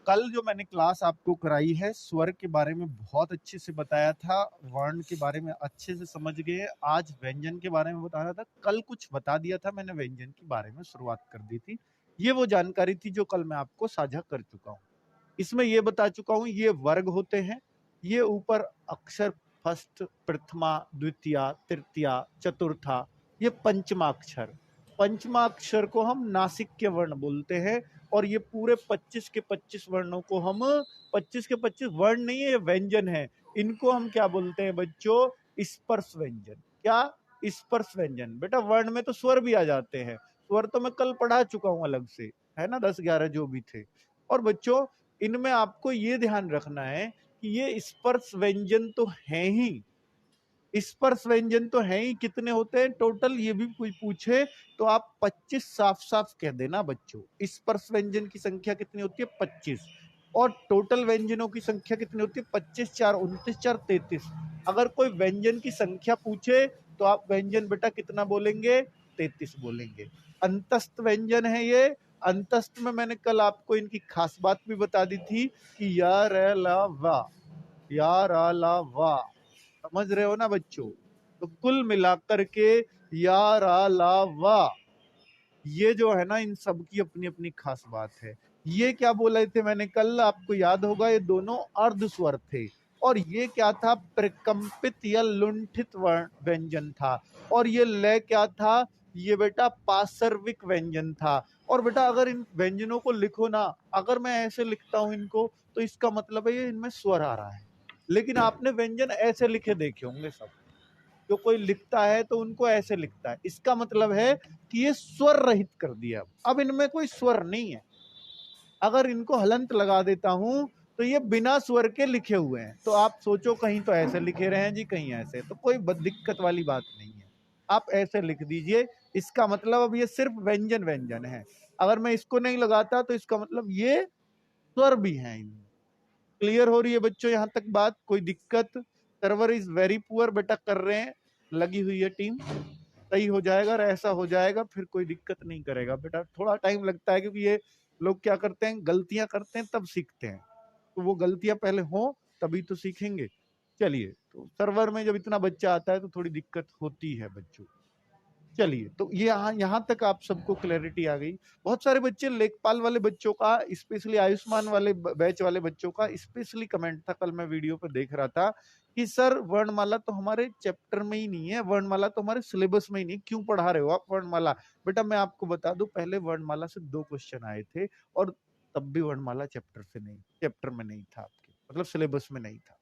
कल जो मैंने क्लास आपको कराई है स्वर के बारे में बहुत अच्छे से बताया था, वर्ण के बारे में अच्छे से समझ गए। आज व्यंजन के बारे में बता रहा था, कल कुछ बता दिया था मैंने, व्यंजन के बारे में शुरुआत कर दी थी। ये वो जानकारी थी जो कल मैं आपको साझा कर चुका हूँ। इसमें ये बता चुका हूँ ये वर्ग होते हैं, ये ऊपर अक्षर फर्स्ट, प्रथमा, द्वितीया, तृतीया, चतुर्था, ये पंचमाक्षर। पंचमाक्षर को हम नासिक्य वर्ण बोलते हैं और ये पूरे 25 के 25 वर्णों को हम 25 के 25 वर्ण नहीं है, ये व्यंजन है। इनको हम क्या बोलते हैं बच्चों? स्पर्श व्यंजन। क्या? स्पर्श व्यंजन। बेटा वर्ण में तो स्वर भी आ जाते हैं, स्वर तो मैं कल पढ़ा चुका हूं अलग से, है ना, 10-11 जो भी थे। और बच्चों इनमें आपको ये ध्यान रखना है कि ये स्पर्श व्यंजन तो है ही, स्पर्श व्यंजन तो है ही। कितने होते हैं टोटल? ये भी कोई पूछे तो आप 25 साफ साफ कह देना बच्चों। स्पर्श व्यंजन की संख्या कितनी होती है? 25। और टोटल व्यंजनों की संख्या कितनी होती है? 25 4 29 4 33। अगर कोई व्यंजन की संख्या पूछे तो आप व्यंजन बेटा कितना बोलेंगे? 33 बोलेंगे। अंतस्थ व्यंजन है ये। अंतस्थ में मैंने कल आपको इनकी खास बात भी बता दी थी कि या र ला वा, या रा ला वा, समझ रहे हो ना बच्चों? तो कुल मिलाकर के या रा ला वा, ये जो है ना, इन सब की अपनी अपनी खास बात है। ये क्या बोले थे मैंने कल, आपको याद होगा, ये दोनों अर्ध स्वर थे। और ये क्या था? प्रकंपित या लुंठित व्यंजन था। और ये लय क्या था? ये बेटा पार्श्विक व्यंजन था। और बेटा अगर इन व्यंजनों को लिखो ना, अगर मैं ऐसे लिखता हूं इनको, तो इसका मतलब है ये इनमें स्वर आ रहा है। लेकिन आपने व्यंजन ऐसे लिखे देखे होंगे सब, जो कोई लिखता है तो उनको ऐसे लिखता है, इसका मतलब है कि ये स्वर रहित कर दिया। अब इनमें कोई स्वर नहीं है। अगर इनको हलंत लगा देता हूं तो ये बिना स्वर के लिखे हुए हैं। तो आप सोचो कहीं तो ऐसे लिखे रहे हैं जी, कहीं ऐसे, तो कोई दिक्कत वाली बात नहीं है, आप ऐसे लिख दीजिए। इसका मतलब अब ये सिर्फ व्यंजन व्यंजन है। अगर मैं इसको नहीं लगाता तो इसका मतलब ये स्वर भी है इनमें। क्लियर हो रही है बच्चों यहां तक बात? कोई दिक्कत? सर्वर इज वेरी पुअर बेटा, कर रहे हैं, लगी हुई है टीम, सही हो जाएगा और ऐसा हो जाएगा, फिर कोई दिक्कत नहीं करेगा बेटा। थोड़ा टाइम लगता है क्योंकि ये लोग क्या करते हैं, गलतियां करते हैं तब सीखते हैं, तो वो गलतियां पहले हो तभी तो सीखेंगे। चलिए, तो सर्वर में जब इतना बच्चा आता है तो थोड़ी दिक्कत होती है बच्चों। चलिए, तो ये यहाँ तक आप सबको क्लैरिटी आ गई। बहुत सारे बच्चे, लेखपाल वाले बच्चों का, स्पेशली आयुष्मान वाले बैच वाले बच्चों का स्पेशली कमेंट था, कल मैं वीडियो पर देख रहा था कि सर वर्णमाला तो हमारे चैप्टर में ही नहीं है, वर्णमाला तो हमारे सिलेबस में ही नहीं, क्यों पढ़ा रहे हो आप वर्णमाला? बेटा मैं आपको बता दूं, पहले वर्णमाला से 2 क्वेश्चन आए थे और तब भी वर्णमाला चैप्टर में नहीं था, आपके मतलब सिलेबस में नहीं था,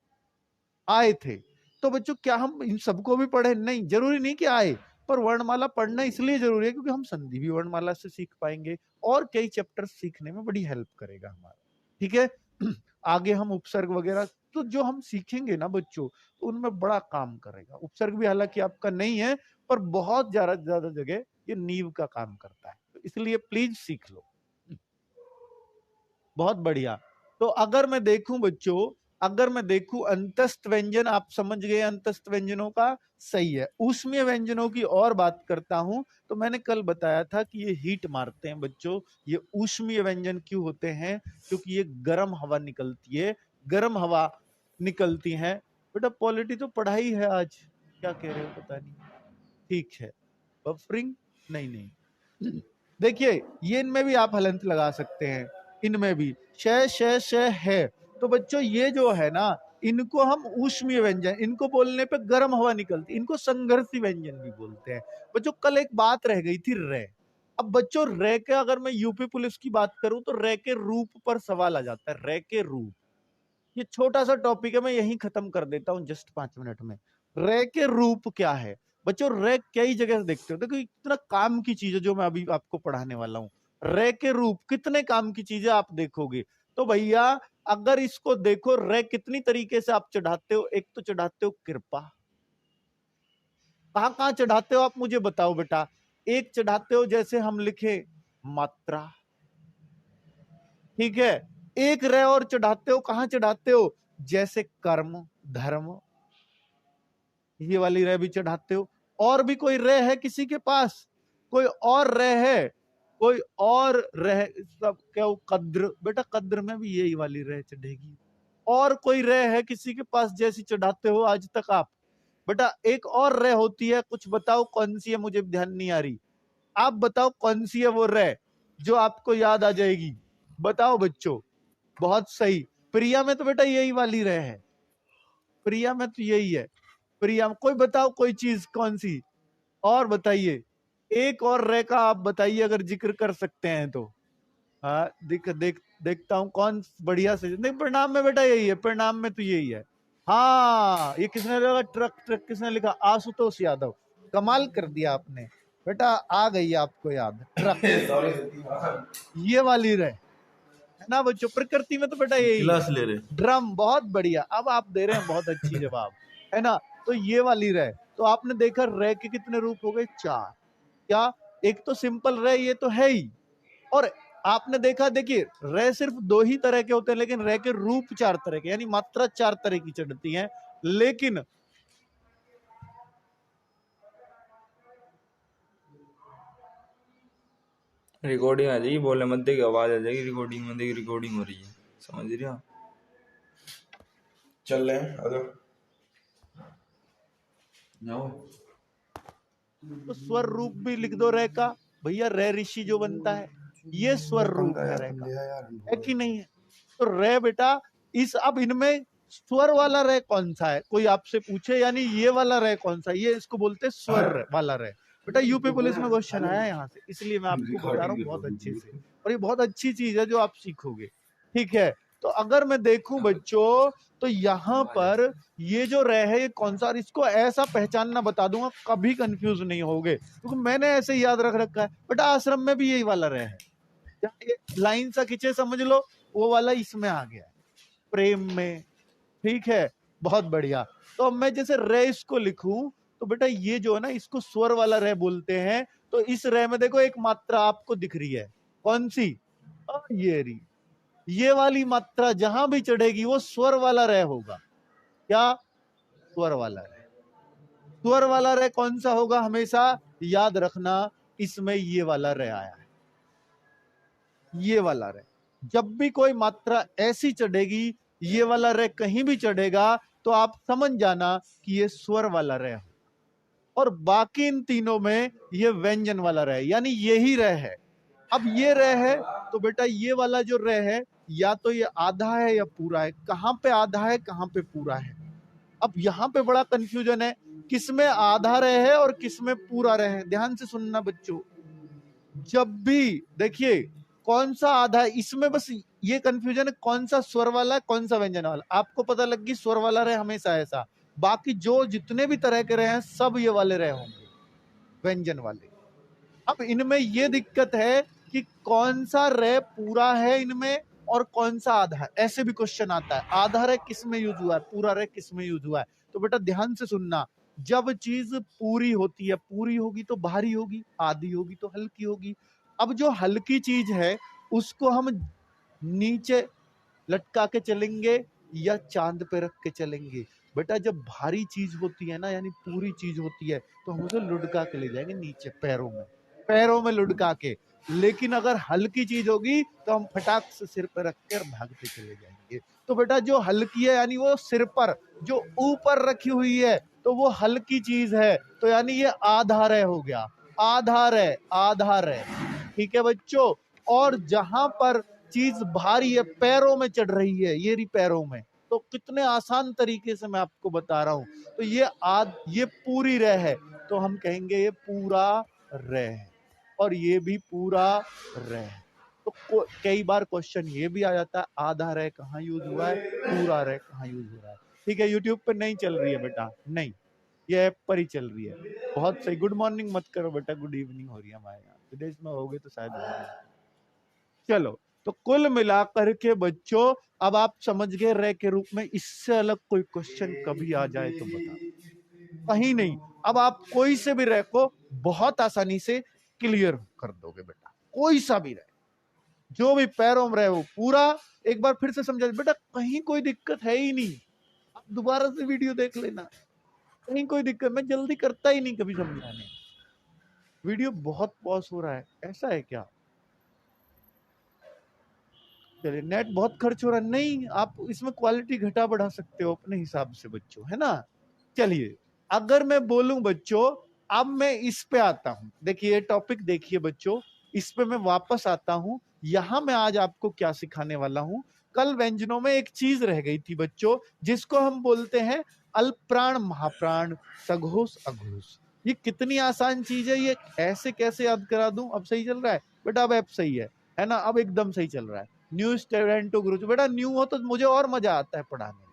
आए थे। तो बच्चों क्या हम इन सबको भी पढ़े? नहीं, जरूरी नहीं कि आए, पर वर्णमाला पढ़ना इसलिए जरूरी है क्योंकि हम संधि भी वर्णमाला से सीख पाएंगे और कई चैप्टर सीखने में बड़ी हेल्प करेगा हमारा। ठीक है। आगे हम उपसर्ग वगैरह तो जो हम सीखेंगे ना बच्चों, तो उनमें बड़ा काम करेगा। उपसर्ग भी हालांकि आपका नहीं है, पर बहुत ज्यादा जगह ये नींव का काम करता है, तो इसलिए प्लीज सीख लो। बहुत बढ़िया। तो अगर मैं देखूं बच्चों, अगर मैं देखूं अंतस्थ व्यंजन, आप समझ गए अंतस्थ व्यंजनों का, सही है। ऊष्मीय व्यंजनों की और बात करता हूं, तो मैंने कल बताया था कि ये हीट मारते हैं बच्चों। ये ऊष्मीय व्यंजन क्यों होते हैं? क्योंकि ये गर्म हवा निकलती है, गर्म हवा निकलती है। बेटा पॉलिटी तो पढ़ाई है आज, क्या कह रहे हो पता नहीं। ठीक है, बफरिंग नहीं नहीं। देखिए ये इनमें भी आप हलंत लगा सकते हैं, इनमें भी श है। तो बच्चों ये जो है ना, इनको हम ऊष्मीय व्यंजन, इनको बोलने पे गर्म हवा निकलती, इनको संघर्षी व्यंजन भी बोलते हैं। बच्चों कल एक बात रह गई थी, रे। अब बच्चों रे के, अगर मैं यूपी पुलिस की बात करूं तो रे के रूप पर सवाल आ जाता है। रे के रूप, ये छोटा सा टॉपिक है, मैं यहीं खत्म कर देता हूं जस्ट 5 मिनट में। रे के रूप क्या है बच्चों? रे कई जगह से देखते हो, देखो इतना काम की चीज है जो मैं अभी आपको पढ़ाने वाला हूँ। रे के रूप कितने काम की चीजें आप देखोगे। तो भैया अगर इसको देखो, रे कितनी तरीके से आप चढ़ाते हो। एक तो चढ़ाते हो कृपा, कहां कहां चढ़ाते हो आप मुझे बताओ बेटा। एक चढ़ाते हो जैसे हम लिखे मात्रा, ठीक है। एक रे और चढ़ाते हो, कहां चढ़ाते हो? जैसे कर्म, धर्म, ये वाली रे भी चढ़ाते हो। और भी कोई रे है किसी के पास? कोई और रे है? कोई और रह, सब क्या वो कद्र, बेटा कद्र में भी यही वाली रह चढ़ेगी। और कोई रह है किसी के पास जैसी चढ़ाते हो आज तक आप? बेटा एक और रह होती है, कुछ बताओ कौन सी है, मुझे ध्यान नहीं आ रही। आप बताओ कौन सी है वो रह जो आपको याद आ जाएगी, बताओ बच्चों। बहुत सही, प्रिया में तो बेटा यही वाली रह है, प्रिया में तो यही है। प्रिया में कोई बताओ कोई चीज कौन सी और बताइए, एक और रह का आप बताइए अगर जिक्र कर सकते हैं तो। हाँ देखता हूँ कौन बढ़िया से, नहीं परिणाम में बेटा यही है, परिणाम में तो यही है। हाँ ये किसने लिखा, ट्रक ट्रक किसने लिखा, आशुतोष यादव, कमाल कर दिया आपने बेटा, आ गई आपको याद ट्रक। ये वाली रहे है ना बच्चों, प्रकृति में तो बेटा यही क्लास ले रहे, ड्रम, बहुत बढ़िया, अब आप दे रहे हैं बहुत अच्छी जवाब, है ना। तो ये वाली रहे, तो आपने देखा रह के कितने रूप हो गए, 4। क्या, एक तो सिंपल रह ये तो है ही, और आपने देखा, देखिए रह सिर्फ 2 ही तरह के होते हैं, लेकिन रह के रूप 4 तरह के, यानी मात्रा 4 तरह की चढ़ती है। लेकिन रिकॉर्डिंग आ जाएगी, बोले मत देखी आवाज आ जाएगी रिकॉर्डिंग में, देखी रिकॉर्डिंग हो रही है, समझ रहे हो? चल रहे हैं, आ जाओ जाओ। तो स्वर रूप भी लिख दो रह का, भैया रह ऋषि जो बनता है ये स्वर रूप है रह का, है कि नहीं है? तो रह बेटा इस, अब इनमें स्वर वाला रह कौन सा है, कोई आपसे पूछे, यानी ये वाला रह कौन सा, ये इसको बोलते हैं स्वर वाला रह। बेटा यूपी पुलिस में क्वेश्चन आया यहाँ से, इसलिए मैं आपको बता रहा हूँ बहुत अच्छे से, और ये बहुत अच्छी चीज है जो आप सीखोगे, ठीक है। तो अगर मैं देखूं बच्चों, तो यहाँ पर ये जो रह है ये कौन सा, और इसको ऐसा पहचानना बता दूंगा कभी कंफ्यूज नहीं होगे, क्योंकि मैंने ऐसे याद रख रखा है। बेटा आश्रम में भी यही वाला रह है, ये लाइन सा खींचे समझ लो, वो वाला इसमें आ गया, प्रेम में, ठीक है, बहुत बढ़िया। तो अब मैं जैसे रे इसको लिखूं, तो बेटा ये जो है ना इसको स्वर वाला रे बोलते हैं। तो इस रे में देखो एक मात्रा आपको दिख रही है, कौन सी, ये रही, ये वाली मात्रा जहां भी चढ़ेगी वो स्वर वाला रे होगा। क्या, स्वर वाला रे। स्वर वाला रे कौन सा होगा, हमेशा याद रखना, इसमें ये वाला रे आया है, ये वाला रे। जब भी कोई मात्रा ऐसी चढ़ेगी, ये वाला रे कहीं भी चढ़ेगा, तो आप समझ जाना कि ये स्वर वाला रे, और बाकी इन तीनों में ये व्यंजन वाला रे, यानी यही रे है। अब ये रे है, तो बेटा ये वाला जो रे है, या तो ये आधा है या पूरा है, कहां पे आधा है कहां पे पूरा है। अब यहां पे बड़ा कंफ्यूजन है, किसमें आधा रे है और किसमें पूरा रे है। ध्यान से सुनना बच्चों, जब भी देखिए कौन सा आधा है, इसमें बस ये कंफ्यूजन है कौन सा स्वर वाला है कौन सा व्यंजन वाला, आपको पता लग गई स्वर वाला रहे हमेशा ऐसा, बाकी जो जितने भी तरह के रहे हैं सब ये वाले रहे होंगे, व्यंजन वाले। अब इनमें ये दिक्कत है कि कौन सा रे पूरा है इनमें और कौन सा आधा है, ऐसे भी क्वेश्चन आता है, आधा रे किस में यूज हुआ है, पूरा रे किस में यूज हुआ है। तो बेटा ध्यान से सुनना, जब चीज पूरी होती है, पूरी होगी तो भारी होगी, आधी होगी तो हल्की होगी। अब जो हल्की चीज है उसको हम नीचे लटका के चलेंगे या चांद पे रख के चलेंगे। बेटा जब भारी चीज होती है ना, यानी पूरी चीज होती है, तो हम उसे लुढ़का के ले जाएंगे नीचे पैरों में, पैरों में लुढ़का के। लेकिन अगर हल्की चीज होगी तो हम फटाक से सिर पर रख कर भागते चले जाएंगे। तो बेटा जो हल्की है यानी वो सिर पर जो ऊपर रखी हुई है तो वो हल्की चीज है, तो यानी ये आधार है, हो गया आधार है, आधार है, ठीक है बच्चों। और जहां पर चीज भारी है, पैरों में चढ़ रही है, ये रही पैरों में, तो कितने आसान तरीके से मैं आपको बता रहा हूं। तो ये पूरी रह है, तो हम कहेंगे ये पूरा रह है, और ये भी पूरा रह है। तो कई बार क्वेश्चन ये भी आ जाता है, आधा रह कहाँ यूज हुआ है, पूरा रह कहाँ यूज हो रहा है। ठीक है, यूट्यूब पे नहीं चल रही है बेटा, नहीं, ये ऐप पर ही चल रही है। बहुत सही, गुड मॉर्निंग मत करो बेटा, गुड इवनिंग हो रही है हमारे यहाँ, विदेश में होगे तो शायद होगी। चलो, तो कुल मिलाकर के बच्चों अब आप समझ गए रह के रूप में, इससे अलग कोई क्वेश्चन कभी आ जाए तो बता, कहीं नहीं। अब आप कोई से भी रह को बहुत आसानी से क्लियर कर दोगे बेटा, कोई सा भी रह, जो भी पैरों में रहे वो पूरा। एक बार फिर से समझा बेटा, कहीं कोई दिक्कत है ही नहीं, आप दोबारा से वीडियो देख लेना, कहीं कोई दिक्कत, मैं जल्दी करता ही नहीं कभी समझाने, वीडियो बहुत पॉज हो रहा है, ऐसा है क्या? चलिए, नेट बहुत खर्च हो रहा है, नहीं आप इसमें क्वालिटी घटा बढ़ा सकते हो अपने हिसाब से बच्चों, है ना। चलिए, अगर मैं बोलूं बच्चों, अब मैं इस पे आता हूं, देखिए टॉपिक देखिए बच्चों, इस पे मैं वापस आता हूं। यहां मैं आज आपको क्या सिखाने वाला हूं, कल व्यंजनों में एक चीज रह गई थी बच्चों, जिसको हम बोलते हैं अल्पप्राण महाप्राण सघोष अघोष। ये कितनी आसान चीज है, ये ऐसे कैसे याद करा दूं। अब सही चल रहा है बेटा, अब सही है ना, अब एकदम सही चल रहा है। न्यू स्टूडेंट टू गुरु, बेटा न्यू हो तो मुझे और मजा आता है पढ़ाने में,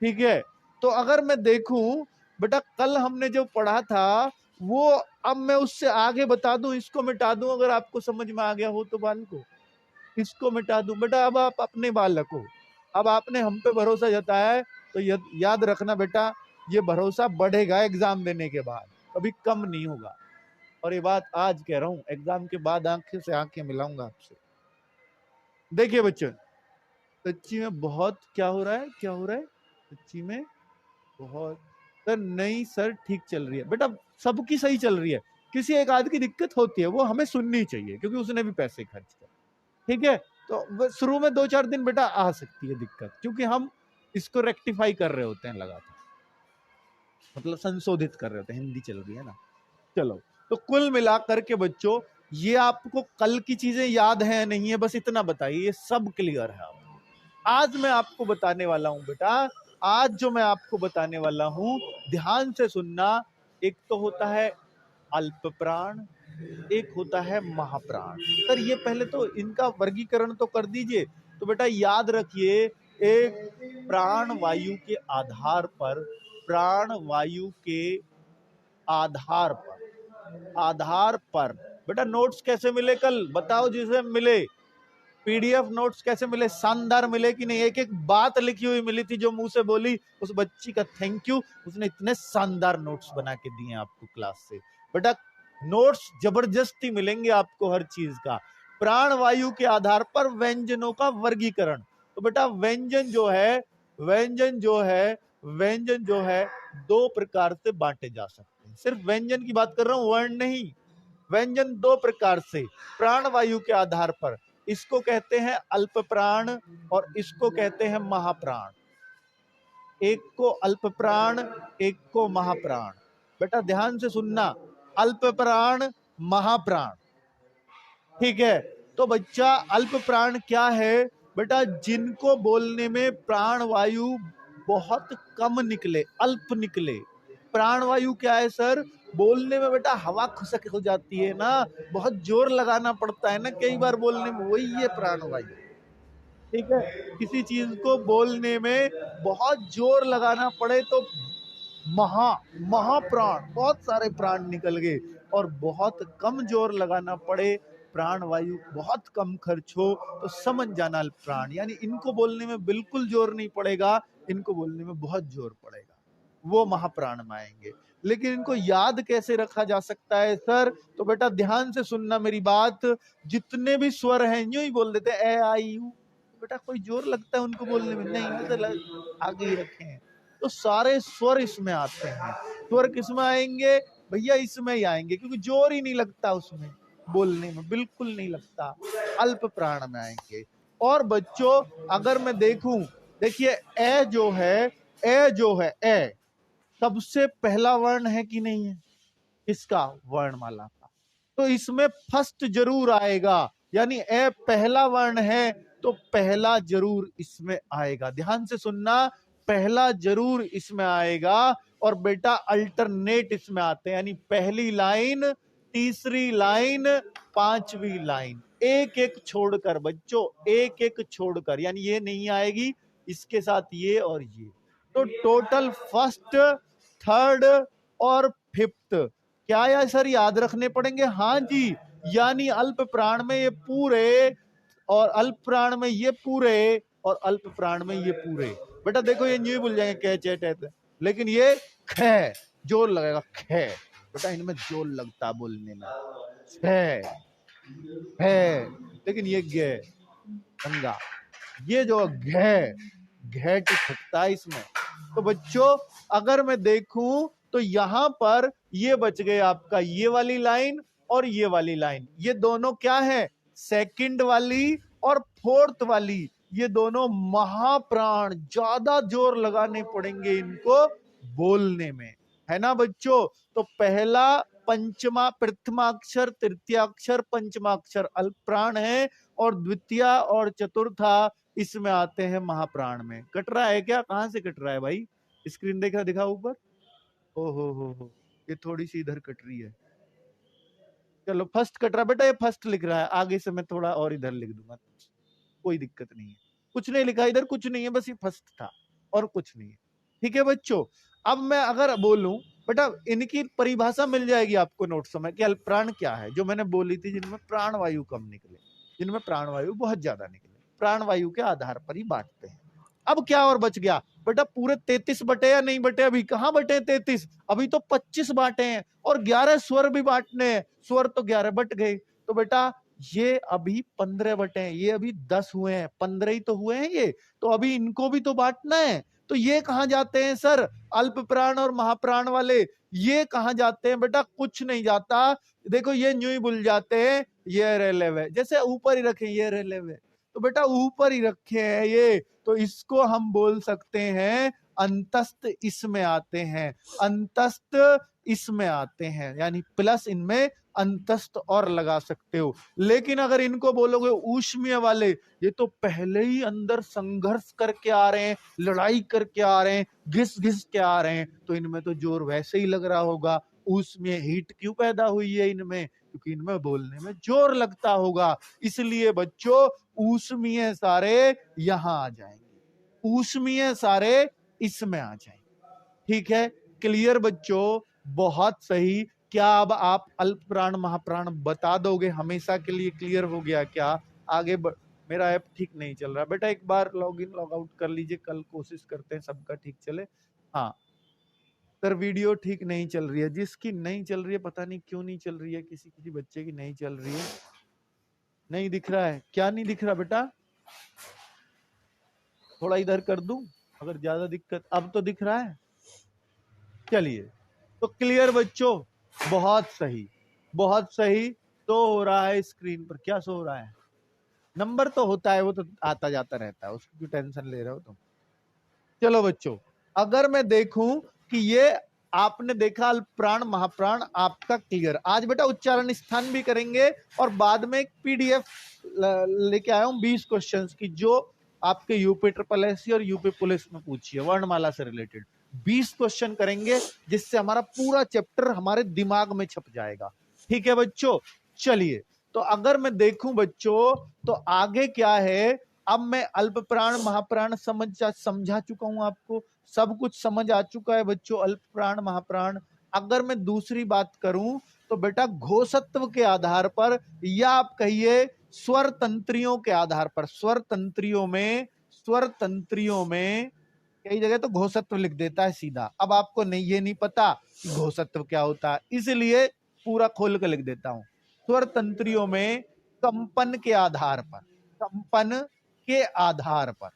ठीक है। तो अगर मैं देखूं बेटा, कल हमने जो पढ़ा था वो अब मैं उससे आगे बता दूं, इसको मिटा दूं, अगर आपको समझ में आ गया हो तो बालको, इसको मिटा दूं बेटा। अब आप अपने बालक हो, अब आपने हम पे भरोसा जताया है, तो याद रखना बेटा, ये भरोसा बढ़ेगा एग्जाम देने के बाद, कभी कम नहीं होगा। और ये बात आज कह रहा हूं, एग्जाम के बाद आंखें से आंखें मिलाऊंगा आपसे। देखिए बच्चों, सच्ची में बहुत क्या हो रहा है, क्या हो रहा है सच्ची में बहुत। सर नहीं सर, ठीक चल रही है बेटा, सबकी सही चल रही है, किसी एक आध की दिक्कत होती है, वो हमें सुननी चाहिए क्योंकि उसने भी पैसे खर्च कर, ठीक है। तो शुरू में 2-4 दिन बेटा आ सकती है दिक्कत, क्योंकि हम इसको रेक्टिफाई कर रहे होते हैं लगातार, मतलब संशोधित कर रहे होते हैं, हिंदी चल रही है ना। चलो, तो कुल मिलाकर के बच्चों, ये आपको कल की चीजें याद है नहीं है, बस इतना बताइए, ये सब क्लियर है आपको। आज मैं आपको बताने वाला हूं बेटा, आज जो मैं आपको बताने वाला हूं, ध्यान से सुनना। एक तो होता है अल्प प्राण, एक होता है महाप्राण। सर ये पहले तो इनका वर्गीकरण तो कर दीजिए। तो बेटा याद रखिए, एक प्राण वायु के आधार पर, प्राण वायु के आधार पर बेटा नोट्स कैसे मिले कल बताओ, जिसे मिले पीडीएफ नोट्स कैसे मिले, शानदार मिले कि नहीं। एक एक बात लिखी हुई मिली थी, जो मुंह से बोली उस बच्ची का थैंक यू, उसने इतने शानदार नोट्स बना के दिए आपको क्लास से। बेटा नोट्स जबरदस्ती मिलेंगे आपको हर चीज का। प्राण वायु के आधार पर व्यंजनों का वर्गीकरण। तो बेटा व्यंजन जो है 2 प्रकार से बांटे जा सकते हैं। सिर्फ व्यंजन की बात कर रहा हूं, वर्ण नहीं। व्यंजन 2 प्रकार से प्राण वायु के आधार पर, इसको कहते हैं अल्प प्राण और इसको कहते हैं महाप्राण। एक को अल्प प्राण, एक को महाप्राण। बेटा ध्यान से सुनना, अल्प प्राण महाप्राण, ठीक है। तो बच्चा अल्प प्राण क्या है बेटा, जिनको बोलने में प्राण वायु बहुत कम निकले, अल्प निकले। प्राण वायु क्या है सर, बोलने में बेटा हवा खुशक हो जाती है ना, बहुत जोर लगाना पड़ता है ना कई बार बोलने में, वही है प्राण वायु, ठीक है। किसी चीज को बोलने में बहुत जोर लगाना पड़े तो महाप्राण, बहुत सारे प्राण निकल गए। और बहुत कम जोर लगाना पड़े, प्राण वायु बहुत कम खर्च हो, तो समझ जाना प्राण, यानी इनको बोलने में बिल्कुल जोर नहीं पड़ेगा, इनको बोलने में बहुत जोर पड़ेगा, वो महाप्राण में आएंगे। लेकिन इनको याद कैसे रखा जा सकता है सर, तो बेटा ध्यान से सुनना मेरी बात। जितने भी स्वर हैं यूं ही बोल देते हैं, ए आई यू, बेटा कोई जोर लगता है उनको बोलने में नहीं, ऐसे आगे ही रखे हैं। तो सारे स्वर इसमें आते हैं। स्वर किसमें आएंगे भैया, इसमें ही आएंगे, क्योंकि जोर ही नहीं लगता उसमें, बोलने में बिल्कुल नहीं लगता, अल्प प्राण में आएंगे। और बच्चों अगर मैं देखूं, देखिए ए जो है ए सबसे पहला वर्ण है कि नहीं है इसका, वर्णमाला का, तो इसमें फर्स्ट जरूर आएगा, यानी ए पहला वर्ण है तो पहला जरूर इसमें आएगा। ध्यान से सुनना, पहला जरूर इसमें आएगा। और बेटा अल्टरनेट इसमें आते हैं, यानी पहली लाइन, तीसरी लाइन, पांचवी लाइन, एक एक छोड़कर बच्चों, एक एक छोड़कर, यानी ये नहीं आएगी इसके साथ ये और ये। तो टोटल फर्स्ट, थर्ड और फिफ्थ क्या है सर, याद रखने पड़ेंगे। हाँ जी, यानी अल्प प्राण में ये पूरे, और अल्प प्राण में ये पूरे, और अल्प प्राण में ये पूरे। बेटा देखो ये न्यू भूल जाएंगे कह चेट, लेकिन ये ख जोर लगेगा, ख बेटा इनमें जोर लगता बोलने में, है, लेकिन ये गे गंगा, ये जो घैट छकता है इसमें। तो बच्चों अगर मैं देखूं तो यहां पर ये बच गए आपका ये वाली लाइन और ये वाली लाइन, ये दोनों क्या है, सेकंड वाली और फोर्थ वाली, ये दोनों महाप्राण, ज्यादा जोर लगाने पड़ेंगे इनको बोलने में, है ना बच्चों। तो पहला पंचमा प्रथमाक्षर, तृतीयाक्षर, पंचमाक्षर अल्प प्राण है, और द्वितीय और चतुर्था इसमें आते हैं महाप्राण में। कट रहा है क्या? कहां से कट रहा है भाई? स्क्रीन दिखा ऊपर। ओ हो, ये थोड़ी सी इधर कट रही है। चलो फर्स्ट कट रहा बेटा, ये फर्स्ट लिख रहा है, आगे से मैं थोड़ा और इधर लिख दूंगा, कोई दिक्कत नहीं है। कुछ नहीं लिखा इधर, कुछ नहीं है, बस ये फर्स्ट था और कुछ नहीं है। ठीक है बच्चों। अब मैं अगर बोलूं बेटा, इनकी परिभाषा मिल जाएगी आपको नोट्स में कि अल्प प्राण क्या है, जो मैंने बोली थी, जिनमें प्राण वायु कम निकले, जिनमें प्राण वायु बहुत ज्यादा निकले, प्राण वायु के आधार पर ही बांटते हैं। अब क्या और बच गया बेटा? पूरे 33 बटे या नहीं बटे? अभी कहां बटे 33? अभी तो 25 बांटे हैं, और 11 स्वर भी बांटने हैं। स्वर तो 11 बट गए, तो बेटा ये अभी 15 बटे हैं, ये अभी 10 हुए हैं, 15 ही तो हुए हैं ये, तो अभी इनको भी तो बांटना है। तो ये कहां जाते हैं सर? अल्प प्राण और महाप्राण वाले ये कहां जाते हैं बेटा? कुछ नहीं जाता। देखो ये न्यू ही भूल जाते हैं, ये रेलेव है, जैसे ऊपर ही रखे ये रेलेव है, तो बेटा ऊपर ही रखे हैं ये, तो इसको हम बोल सकते हैं अंतस्थ इसमें आते हैं, अंतस्थ इसमें आते हैं, यानी प्लस इनमें अंतस्थ और लगा सकते हो। लेकिन अगर इनको बोलोगे ऊष्मीय वाले, ये तो पहले ही अंदर संघर्ष करके आ रहे हैं, लड़ाई करके आ रहे हैं, घिस घिस के आ रहे हैं, तो इनमें तो जोर वैसे ही लग रहा होगा। ऊष्मीय हीट क्यों पैदा हुई है इनमें? क्योंकि इनमें बोलने में जोर लगता होगा। इसलिए बच्चों ऊष्मीय सारे यहां आ जाएंगे, ऊष्मीय सारे इसमें आ जाएंगे। ठीक है, क्लियर बच्चों? बहुत सही। क्या अब आप अल्प प्राण महाप्राण बता दोगे? हमेशा के लिए क्लियर हो गया क्या? आगे मेरा ऐप ठीक नहीं चल रहा बेटा, एक बार लॉग इन लॉग आउट कर लीजिए, कल कोशिश करते हैं सबका ठीक चले। हाँ सर, वीडियो ठीक नहीं चल रही है, जिसकी नहीं चल रही है पता नहीं क्यों नहीं चल रही है, किसी किसी बच्चे की नहीं चल रही है। नहीं दिख रहा है क्या? नहीं दिख रहा बेटा? थोड़ा इधर कर दूं अगर ज्यादा दिक्कत। अब तो दिख रहा है। चलिए, तो क्लियर बच्चों? बहुत सही, बहुत सही। तो हो रहा है स्क्रीन पर, क्या शो हो रहा है? नंबर तो होता है, वो तो आता जाता रहता है, उसकी क्यों टेंशन ले रहे हो तुम? चलो बच्चों, अगर मैं देखूं कि ये आपने देखा अल्प प्राण महाप्राण आपका क्लियर। आज बेटा उच्चारण स्थान भी करेंगे, और बाद में एक पीडीएफ लेके आया हूं 20 क्वेश्चंस की, जो आपके यूपी ट्रिपल एससी और यूपी पुलिस में पूछी है, वर्णमाला से रिलेटेड 20 क्वेश्चन करेंगे, जिससे हमारा पूरा चैप्टर हमारे दिमाग में छप जाएगा। ठीक है बच्चों? चलिए, तो अगर मैं देखूं बच्चों, तो आगे क्या है? अब मैं अल्प प्राण महाप्राण समझा चुका हूं, आपको सब कुछ समझ आ चुका है बच्चों, अल्प प्राण महाप्राण। अगर मैं दूसरी बात करूं, तो बेटा घोषत्व के आधार पर, या आप कहिए स्वर तंत्रियों के आधार पर, स्वर तंत्रियों में कई जगह तो घोषत्व लिख देता है सीधा। अब आपको नहीं, ये नहीं पता कि घोषत्व क्या होता है, इसलिए पूरा खोल कर लिख देता हूं। स्वर तंत्रियों में कंपन के आधार पर, कंपन के आधार पर,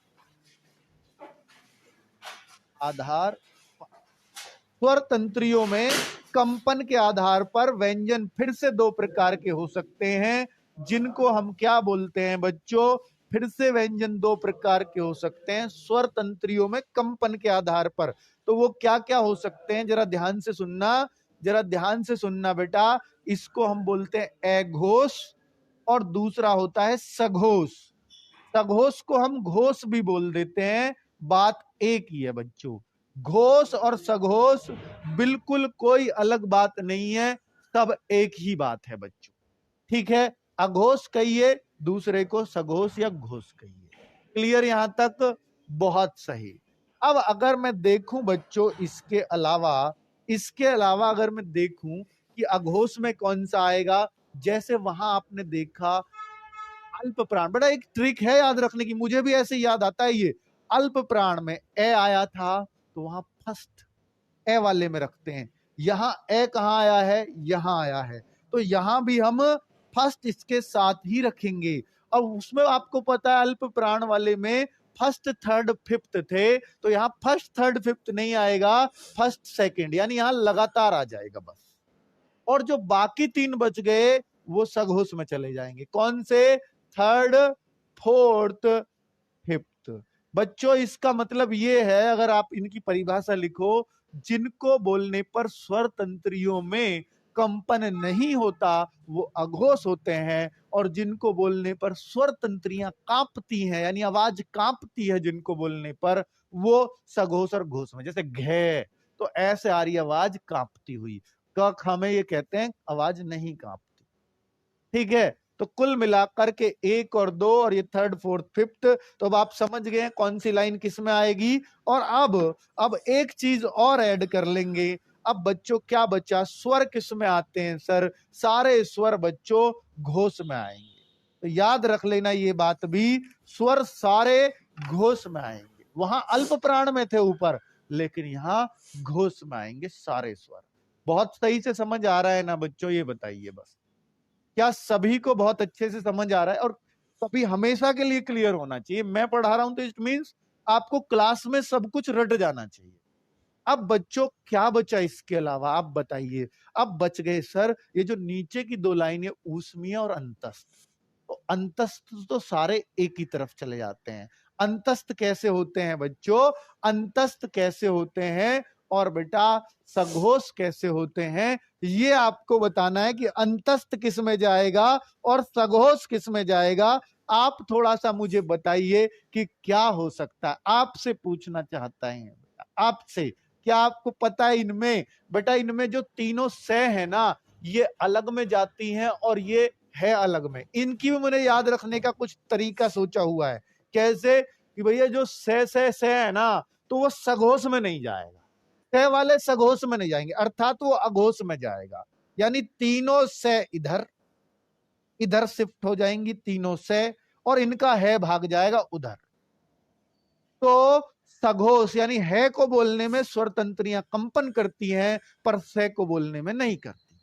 स्वर तंत्रियों में कंपन के आधार पर व्यंजन फिर से दो प्रकार के हो सकते हैं, जिनको हम क्या बोलते हैं बच्चों? फिर से व्यंजन दो प्रकार के हो सकते हैं स्वर तंत्रियों में कंपन के आधार पर। तो वो क्या क्या हो सकते हैं? जरा ध्यान से सुनना, जरा ध्यान से सुनना बेटा। इसको हम बोलते हैं अघोष, और दूसरा होता है सघोष। सघोष को हम घोष भी बोल देते हैं, बात एक ही है बच्चों। घोष और सघोष बिल्कुल कोई अलग बात नहीं है, सब एक ही बात है बच्चों। ठीक है, अघोष कहिए, दूसरे को सघोष या घोष कहिए। क्लियर यहां तक? बहुत सही। अब अगर मैं देखूं बच्चों, इसके अलावा अगर मैं देखूं कि अघोष में कौन सा आएगा, जैसे वहां आपने देखा अल्प प्राण, बड़ा एक ट्रिक है याद रखने की, मुझे भी ऐसे याद आता है ये। अल्प प्राण में ए आया था, तो वहां फर्स्ट ए वाले में रखते हैं। यहां ए कहां आया है? यहां आया है, तो यहां भी हम फर्स्ट इसके साथ ही रखेंगे। अब उसमें आपको पता है अल्प प्राण वाले में फर्स्ट थर्ड फिफ्थ थे, तो यहां फर्स्ट थर्ड फिफ्थ नहीं आएगा, फर्स्ट सेकंड, यानी यहां लगातार आ जाएगा बस। और जो बाकी तीन बच गए वो सघोष में चले जाएंगे। कौन से? Third, fourth, fifth. बच्चों इसका मतलब ये है, अगर आप इनकी परिभाषा लिखो, जिनको बोलने पर स्वर तंत्रियों में कंपन नहीं होता वो अघोष होते हैं, और जिनको बोलने पर स्वर तंत्रियां कांपती हैं, यानी आवाज कांपती है जिनको बोलने पर, वो सघोष और घोष में। जैसे घे, तो ऐसे आ रही आवाज कांपती हुई। क ख में ये कहते हैं आवाज नहीं कांपती। ठीक है, तो कुल मिलाकर के 1 और 2 और ये थर्ड, फोर्थ, फिफ्थ। तो अब आप समझ गए कौन सी लाइन किस में आएगी। और अब एक चीज और ऐड कर लेंगे। अब बच्चों क्या बचा, स्वर किस में आते हैं सर? सारे स्वर बच्चों घोष में आएंगे। तो याद रख लेना ये बात भी, स्वर सारे घोष में आएंगे। वहां अल्प प्राण में थे ऊपर, लेकिन यहाँ घोष में आएंगे सारे स्वर। बहुत सही से समझ आ रहा है ना बच्चों? ये बताइए बस, क्या सभी को बहुत अच्छे से समझ आ रहा है? और कभी हमेशा के लिए क्लियर होना चाहिए। मैं पढ़ा रहा हूं तो इट मींस आपको क्लास में सब कुछ रट जाना चाहिए। अब बच्चों क्या बचा इसके अलावा, आप बताइए। अब बच गए सर ये जो नीचे की 2 लाइनें, ऊष्मीय और अंतस्थ। तो अंतस्थ तो सारे एक ही तरफ चले जाते हैं। अंतस्थ कैसे होते हैं बच्चों? अंतस्थ कैसे होते हैं और बेटा सघोष कैसे होते हैं, ये आपको बताना है कि अंतस्थ किस में जाएगा और सघोष किस में जाएगा। आप थोड़ा सा मुझे बताइए कि क्या हो सकता है। आपसे पूछना चाहता है आपसे, क्या आपको पता है इनमें, बेटा इनमें जो तीनों से है ना, ये अलग में जाती हैं और ये है अलग में। इनकी भी मैंने याद रखने का कुछ तरीका सोचा हुआ है। कैसे? कि भैया जो से है ना, तो वो सघोष में नहीं जाएगा, से वाले सघोष में नहीं जाएंगे, अर्थात वो अघोष में जाएगा। यानी तीनों से इधर इधर शिफ्ट हो जाएंगी तीनों से, और इनका है भाग जाएगा उधर। तो सघोष यानी है को बोलने में स्वर तंत्रियां कंपन करती हैं, पर से को बोलने में नहीं करती।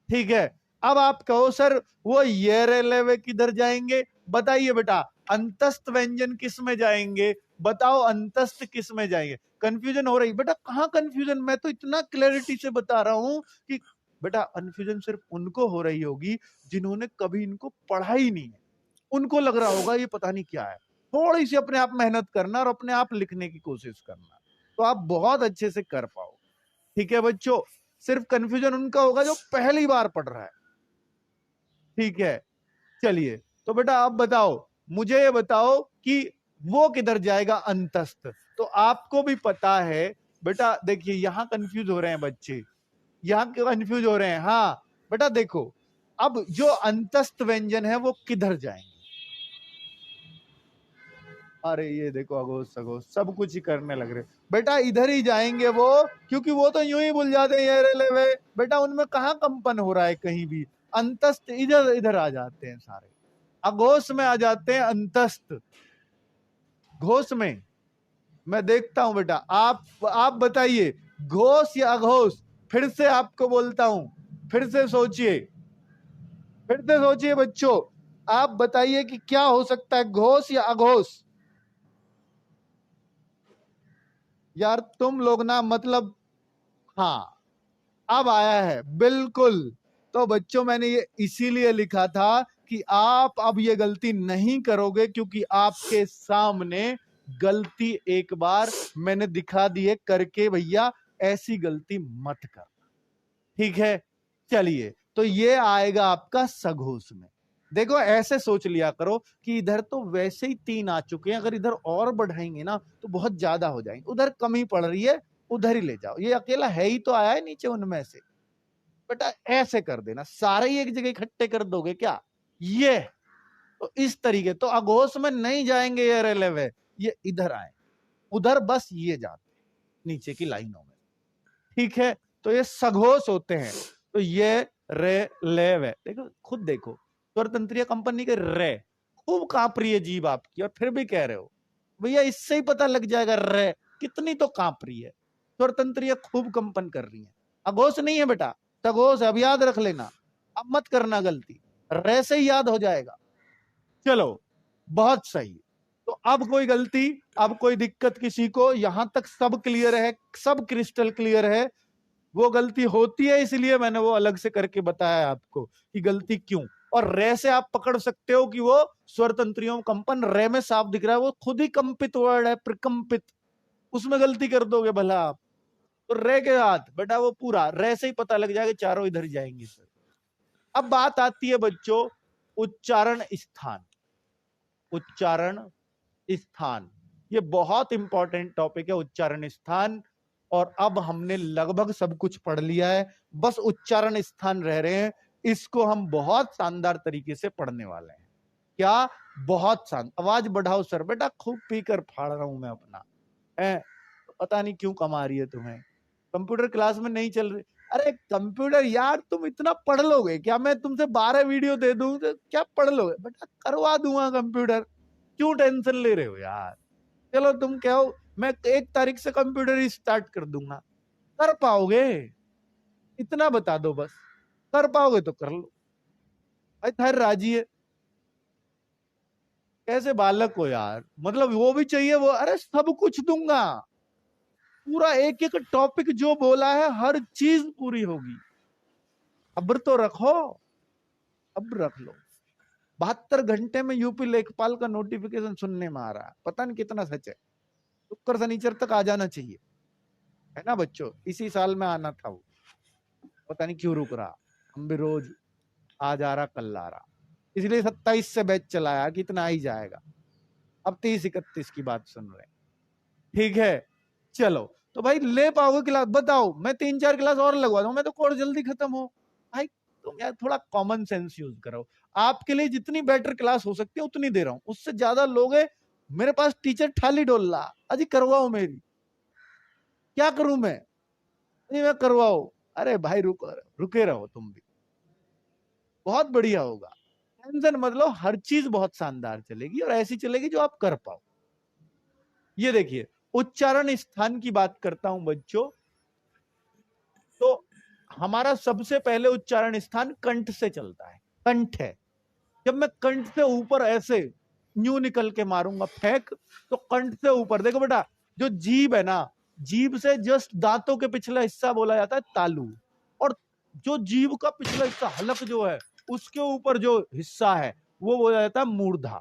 ठीक है, अब आप कहो सर वो ये रे लेवे किधर जाएंगे? बताइए बेटा, अंतस्थ व्यंजन किस में जाएंगे? बताओ अंतस्थ किस में जाएंगे? कंफ्यूजन हो रही बेटा? कहां कंफ्यूजन, मैं तो इतना क्लैरिटी से बता रहा हूं कि बेटा कंफ्यूजन सिर्फ उनको हो रही होगी जिन्होंने कभी इनको पढ़ा ही नहीं है। उनको लग रहा होगा ये पता नहीं क्या है। थोड़ी सी अपने आप मेहनत करना और अपने आप लिखने की कोशिश करना, तो आप बहुत अच्छे से कर पाओ। ठीक है बच्चों, सिर्फ कंफ्यूजन उनका होगा जो पहली बार पढ़ रहा है। ठीक है, चलिए तो बेटा आप बताओ, मुझे ये बताओ कि वो किधर जाएगा अंतस्थ। तो आपको भी पता है बेटा, देखिए यहां कंफ्यूज हो रहे हैं बच्चे, यहां कंफ्यूज हो रहे हैं। हाँ बेटा देखो, अब जो अंतस्थ व्यंजन है वो किधर जाएंगे? अरे ये देखो अघोष सघोष सब कुछ ही करने लग रहे बेटा, इधर ही जाएंगे वो, क्योंकि वो तो यूं ही भूल जाते हैं रेलवे। बेटा उनमें कहां कंपन हो रहा है कहीं भी। अंतस्थ इधर इधर आ जाते हैं सारे, अघोष में आ जाते हैं अंतस्थ। घोष में मैं देखता हूं बेटा, आप बताइए घोष या अघोष? फिर से आपको बोलता हूं, फिर से सोचिए, फिर से सोचिए बच्चों, आप बताइए कि क्या हो सकता है, घोष या अघोष? यार तुम लोग ना मतलब, हाँ अब आया है बिल्कुल। तो बच्चों मैंने ये इसीलिए लिखा था कि आप अब ये गलती नहीं करोगे, क्योंकि आपके सामने गलती एक बार मैंने दिखा दी है करके, भैया ऐसी गलती मत कर। ठीक है, चलिए तो ये आएगा आपका सघोष में। देखो ऐसे सोच लिया करो कि इधर तो वैसे ही 3 आ चुके हैं, अगर इधर और बढ़ाएंगे ना तो बहुत ज्यादा हो जाएंगे, उधर कम ही पड़ रही है, उधर ही ले जाओ, ये अकेला है ही तो आया है नीचे उनमें से। बेटा ऐसे कर देना, सारे ही एक जगह इकट्ठे कर दोगे क्या? ये तो इस तरीके, तो अघोष में नहीं जाएंगे ये रेलवे, ये इधर आए, उधर बस ये जाते नीचे की लाइनों में। ठीक है, तो ये सघोष होते हैं। तो ये रे ले वे, देखो खुद देखो, स्वरतंत्रीय कंपनी के रे खूब कांप रही है जीभ आपकी, और फिर भी कह रहे हो भैया इससे ही पता लग जाएगा रे कितनी तो कांप रही है, स्वरतंत्रीय खूब कंपन कर रही है। अघोष नहीं है बेटा, सघोष। अब याद रख लेना, अब मत करना गलती, रे से ही याद हो जाएगा। चलो बहुत सही। तो अब कोई गलती, अब कोई दिक्कत किसी को? यहां तक सब क्लियर है, सब क्रिस्टल क्लियर है। वो गलती होती है इसलिए मैंने वो अलग से करके बताया आपको कि गलती क्यों। और रे से आप पकड़ सकते हो कि वो स्वर तंत्रियों में कंपन, रे में साफ दिख रहा है, वो खुद ही कंपित वर्ड है, प्रकंपित, उसमें गलती कर दोगे भला आप। तो रे के हाथ बेटा वो पूरा रे से ही पता लग जाएगा चारों इधर जाएंगे सर। अब बात आती है बच्चों उच्चारण स्थान। उच्चारण स्थान ये बहुत इंपॉर्टेंट टॉपिक है, उच्चारण स्थान। और अब हमने लगभग सब कुछ पढ़ लिया है, बस उच्चारण स्थान रह रहे हैं। इसको हम बहुत शानदार तरीके से पढ़ने वाले हैं। क्या? बहुत शानदार। आवाज बढ़ाओ सर। बेटा खूब पीकर फाड़ रहा हूं मैं अपना है, पता नहीं क्यों कमा रही है तुम्हें। कंप्यूटर क्लास में नहीं चल रही। अरे कंप्यूटर यार तुम इतना पढ़ लोगे क्या? मैं तुमसे 12 वीडियो दे दूं तो क्या पढ़ लोगे? बेटा करवा दूंगा कंप्यूटर, क्यों टेंशन ले रहे हो यार? चलो तुम कहो मैं 1 तारीख से कंप्यूटर ही स्टार्ट कर दूंगा, कर पाओगे? इतना बता दो बस, कर पाओगे तो कर लो। भाई थार राजी है? कैसे बालक हो यार, मतलब वो भी चाहिए वो। अरे सब कुछ दूंगा, पूरा एक एक टॉपिक जो बोला है हर चीज पूरी होगी। अब तो रखो, अब रख लो। 72 घंटे में यूपी लेखपाल का नोटिफिकेशन सुनने में आ रहा है, पता नहीं कितना सच है। शुक्र शनिचर तक आ जाना चाहिए, है ना बच्चों? इसी साल में आना था वो, पता नहीं क्यों रुक रहा। हम भी रोज आज आ रहा कल आ रहा, इसलिए 27 से बैच चलाया कि इतना ही जाएगा। अब 30-31 की बात सुन रहे हैं, ठीक है? चलो तो भाई ले पाओगे क्लास? बताओ, मैं 3-4 क्लास और लगवा दूं, मैं तो कोर्स जल्दी खत्म हो। भाई तुम यार थोड़ा कॉमन सेंस यूज करो। आपके लिए जितनी बेटर क्लास हो सकती है उतनी दे रहा हूं, उससे ज्यादा लोगे। मेरे पास टीचर ठाली डोल रहा, अजी करवाओ मेरी, क्या करूं मैं? नहीं मैं करवाओ। अरे भाई रुके रहो तुम भी, बहुत बढ़िया होगा। टेंशन मतलब हर चीज बहुत शानदार चलेगी और ऐसी चलेगी जो आप कर पाओ। ये देखिए उच्चारण स्थान की बात करता हूं बच्चों, तो हमारा सबसे पहले उच्चारण स्थान कंठ से चलता है। कंठ है, जब मैं कंठ से ऊपर ऐसे न्यू निकल के मारूंगा फेंक, तो कंठ से ऊपर देखो बेटा, जो जीभ है ना, जीभ से जस्ट दांतों के पिछला हिस्सा बोला जाता है तालु, और जो जीभ का पिछला हिस्सा हलक जो है उसके ऊपर जो हिस्सा है वो बोला जाता है मूर्धा।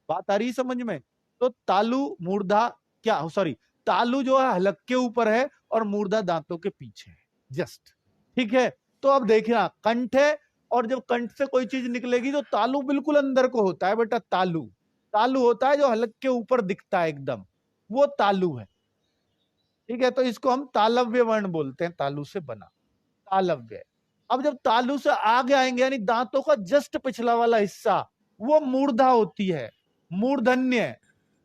बात आ रही समझ में? तो तालु मूर्धा, क्या सॉरी, तालु जो है हलक के ऊपर है और मूर्धा दांतों के पीछे है जस्ट, ठीक है? तो अब देखना कंठ है, और जब कंठ से कोई चीज निकलेगी तो तालु बिल्कुल अंदर को होता है बेटा। तालु तालु होता है जो हलक के ऊपर दिखता है एकदम, वो तालु है, ठीक है? तो इसको हम तालव्य वर्ण बोलते हैं, तालु से बना तालव्य। अब जब तालु से आगे आएंगे यानी दांतों का जस्ट पिछला वाला हिस्सा, वो मूर्धा होती है, मूर्धन्य,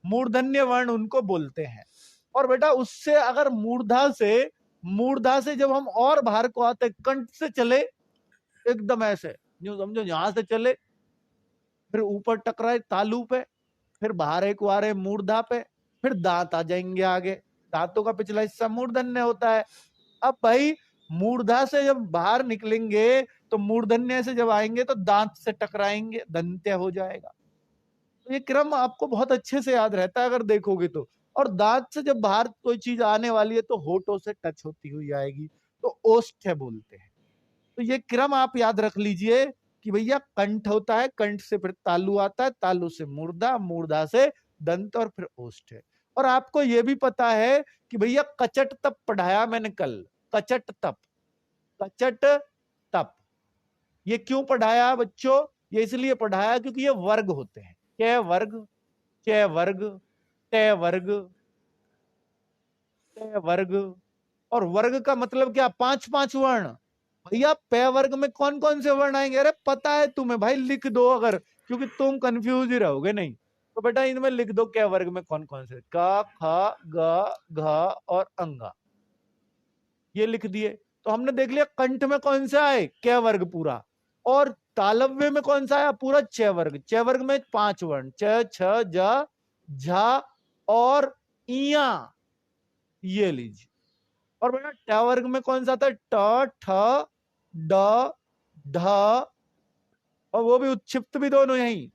मूर्धन्य वर्ण उनको बोलते हैं। और बेटा उससे अगर मूर्धा से जब हम और बाहर को आते, कंठ से चले एकदम ऐसे, यूं समझो यहां से चले, फिर ऊपर टकराए तालु पे, फिर बाहर एक बार मूर्धा पे, फिर दांत आ जाएंगे आगे, दांतों का पिछला हिस्सा मूर्धन्य होता है। अब भाई मूर्धा से जब बाहर निकलेंगे तो मूर्धन्य से जब आएंगे तो दांत से टकराएंगे, दंत्य हो जाएगा। तो ये क्रम आपको बहुत अच्छे से याद रहता है अगर देखोगे तो। और दांत से जब बाहर कोई चीज आने वाली है तो होठों से टच होती हुई आएगी, तो ओष्ठ्य बोलते हैं। तो ये क्रम आप याद रख लीजिए कि भैया कंठ होता है, कंठ से फिर तालु आता है, तालु से मूर्धा, मूर्धा से दंत और फिर ओष्ठ्य। और आपको ये भी पता है कि भैया कचट तप पढ़ाया मैंने कल, कचट तप, कचट तप। ये क्यों पढ़ाया बच्चों? ये इसलिए पढ़ाया क्योंकि ये वर्ग होते हैं, क वर्ग, च वर्ग, ट वर्ग, ट वर्ग। और वर्ग का मतलब क्या? 5-5 वर्ण। भैया पे वर्ग में कौन कौन से वर्ण आएंगे? अरे पता है तुम्हें भाई, लिख दो अगर, क्योंकि तुम कंफ्यूज ही रहोगे नहीं तो बेटा इनमें लिख दो क्या वर्ग में कौन कौन से, क ख ग घ और अंगा, ये लिख दिए। तो हमने देख लिया कंठ में कौन सा है, क वर्ग पूरा, और तालव्य में कौन सा है पूरा, च वर्ग। च वर्ग में 5 वर्ण, च छ ज झ और इया, ये लीजिए। और बेटा ट वर्ग में कौन सा था, ट ठ ड ढ, और वो भी उच्छिप्त भी दोनों यही,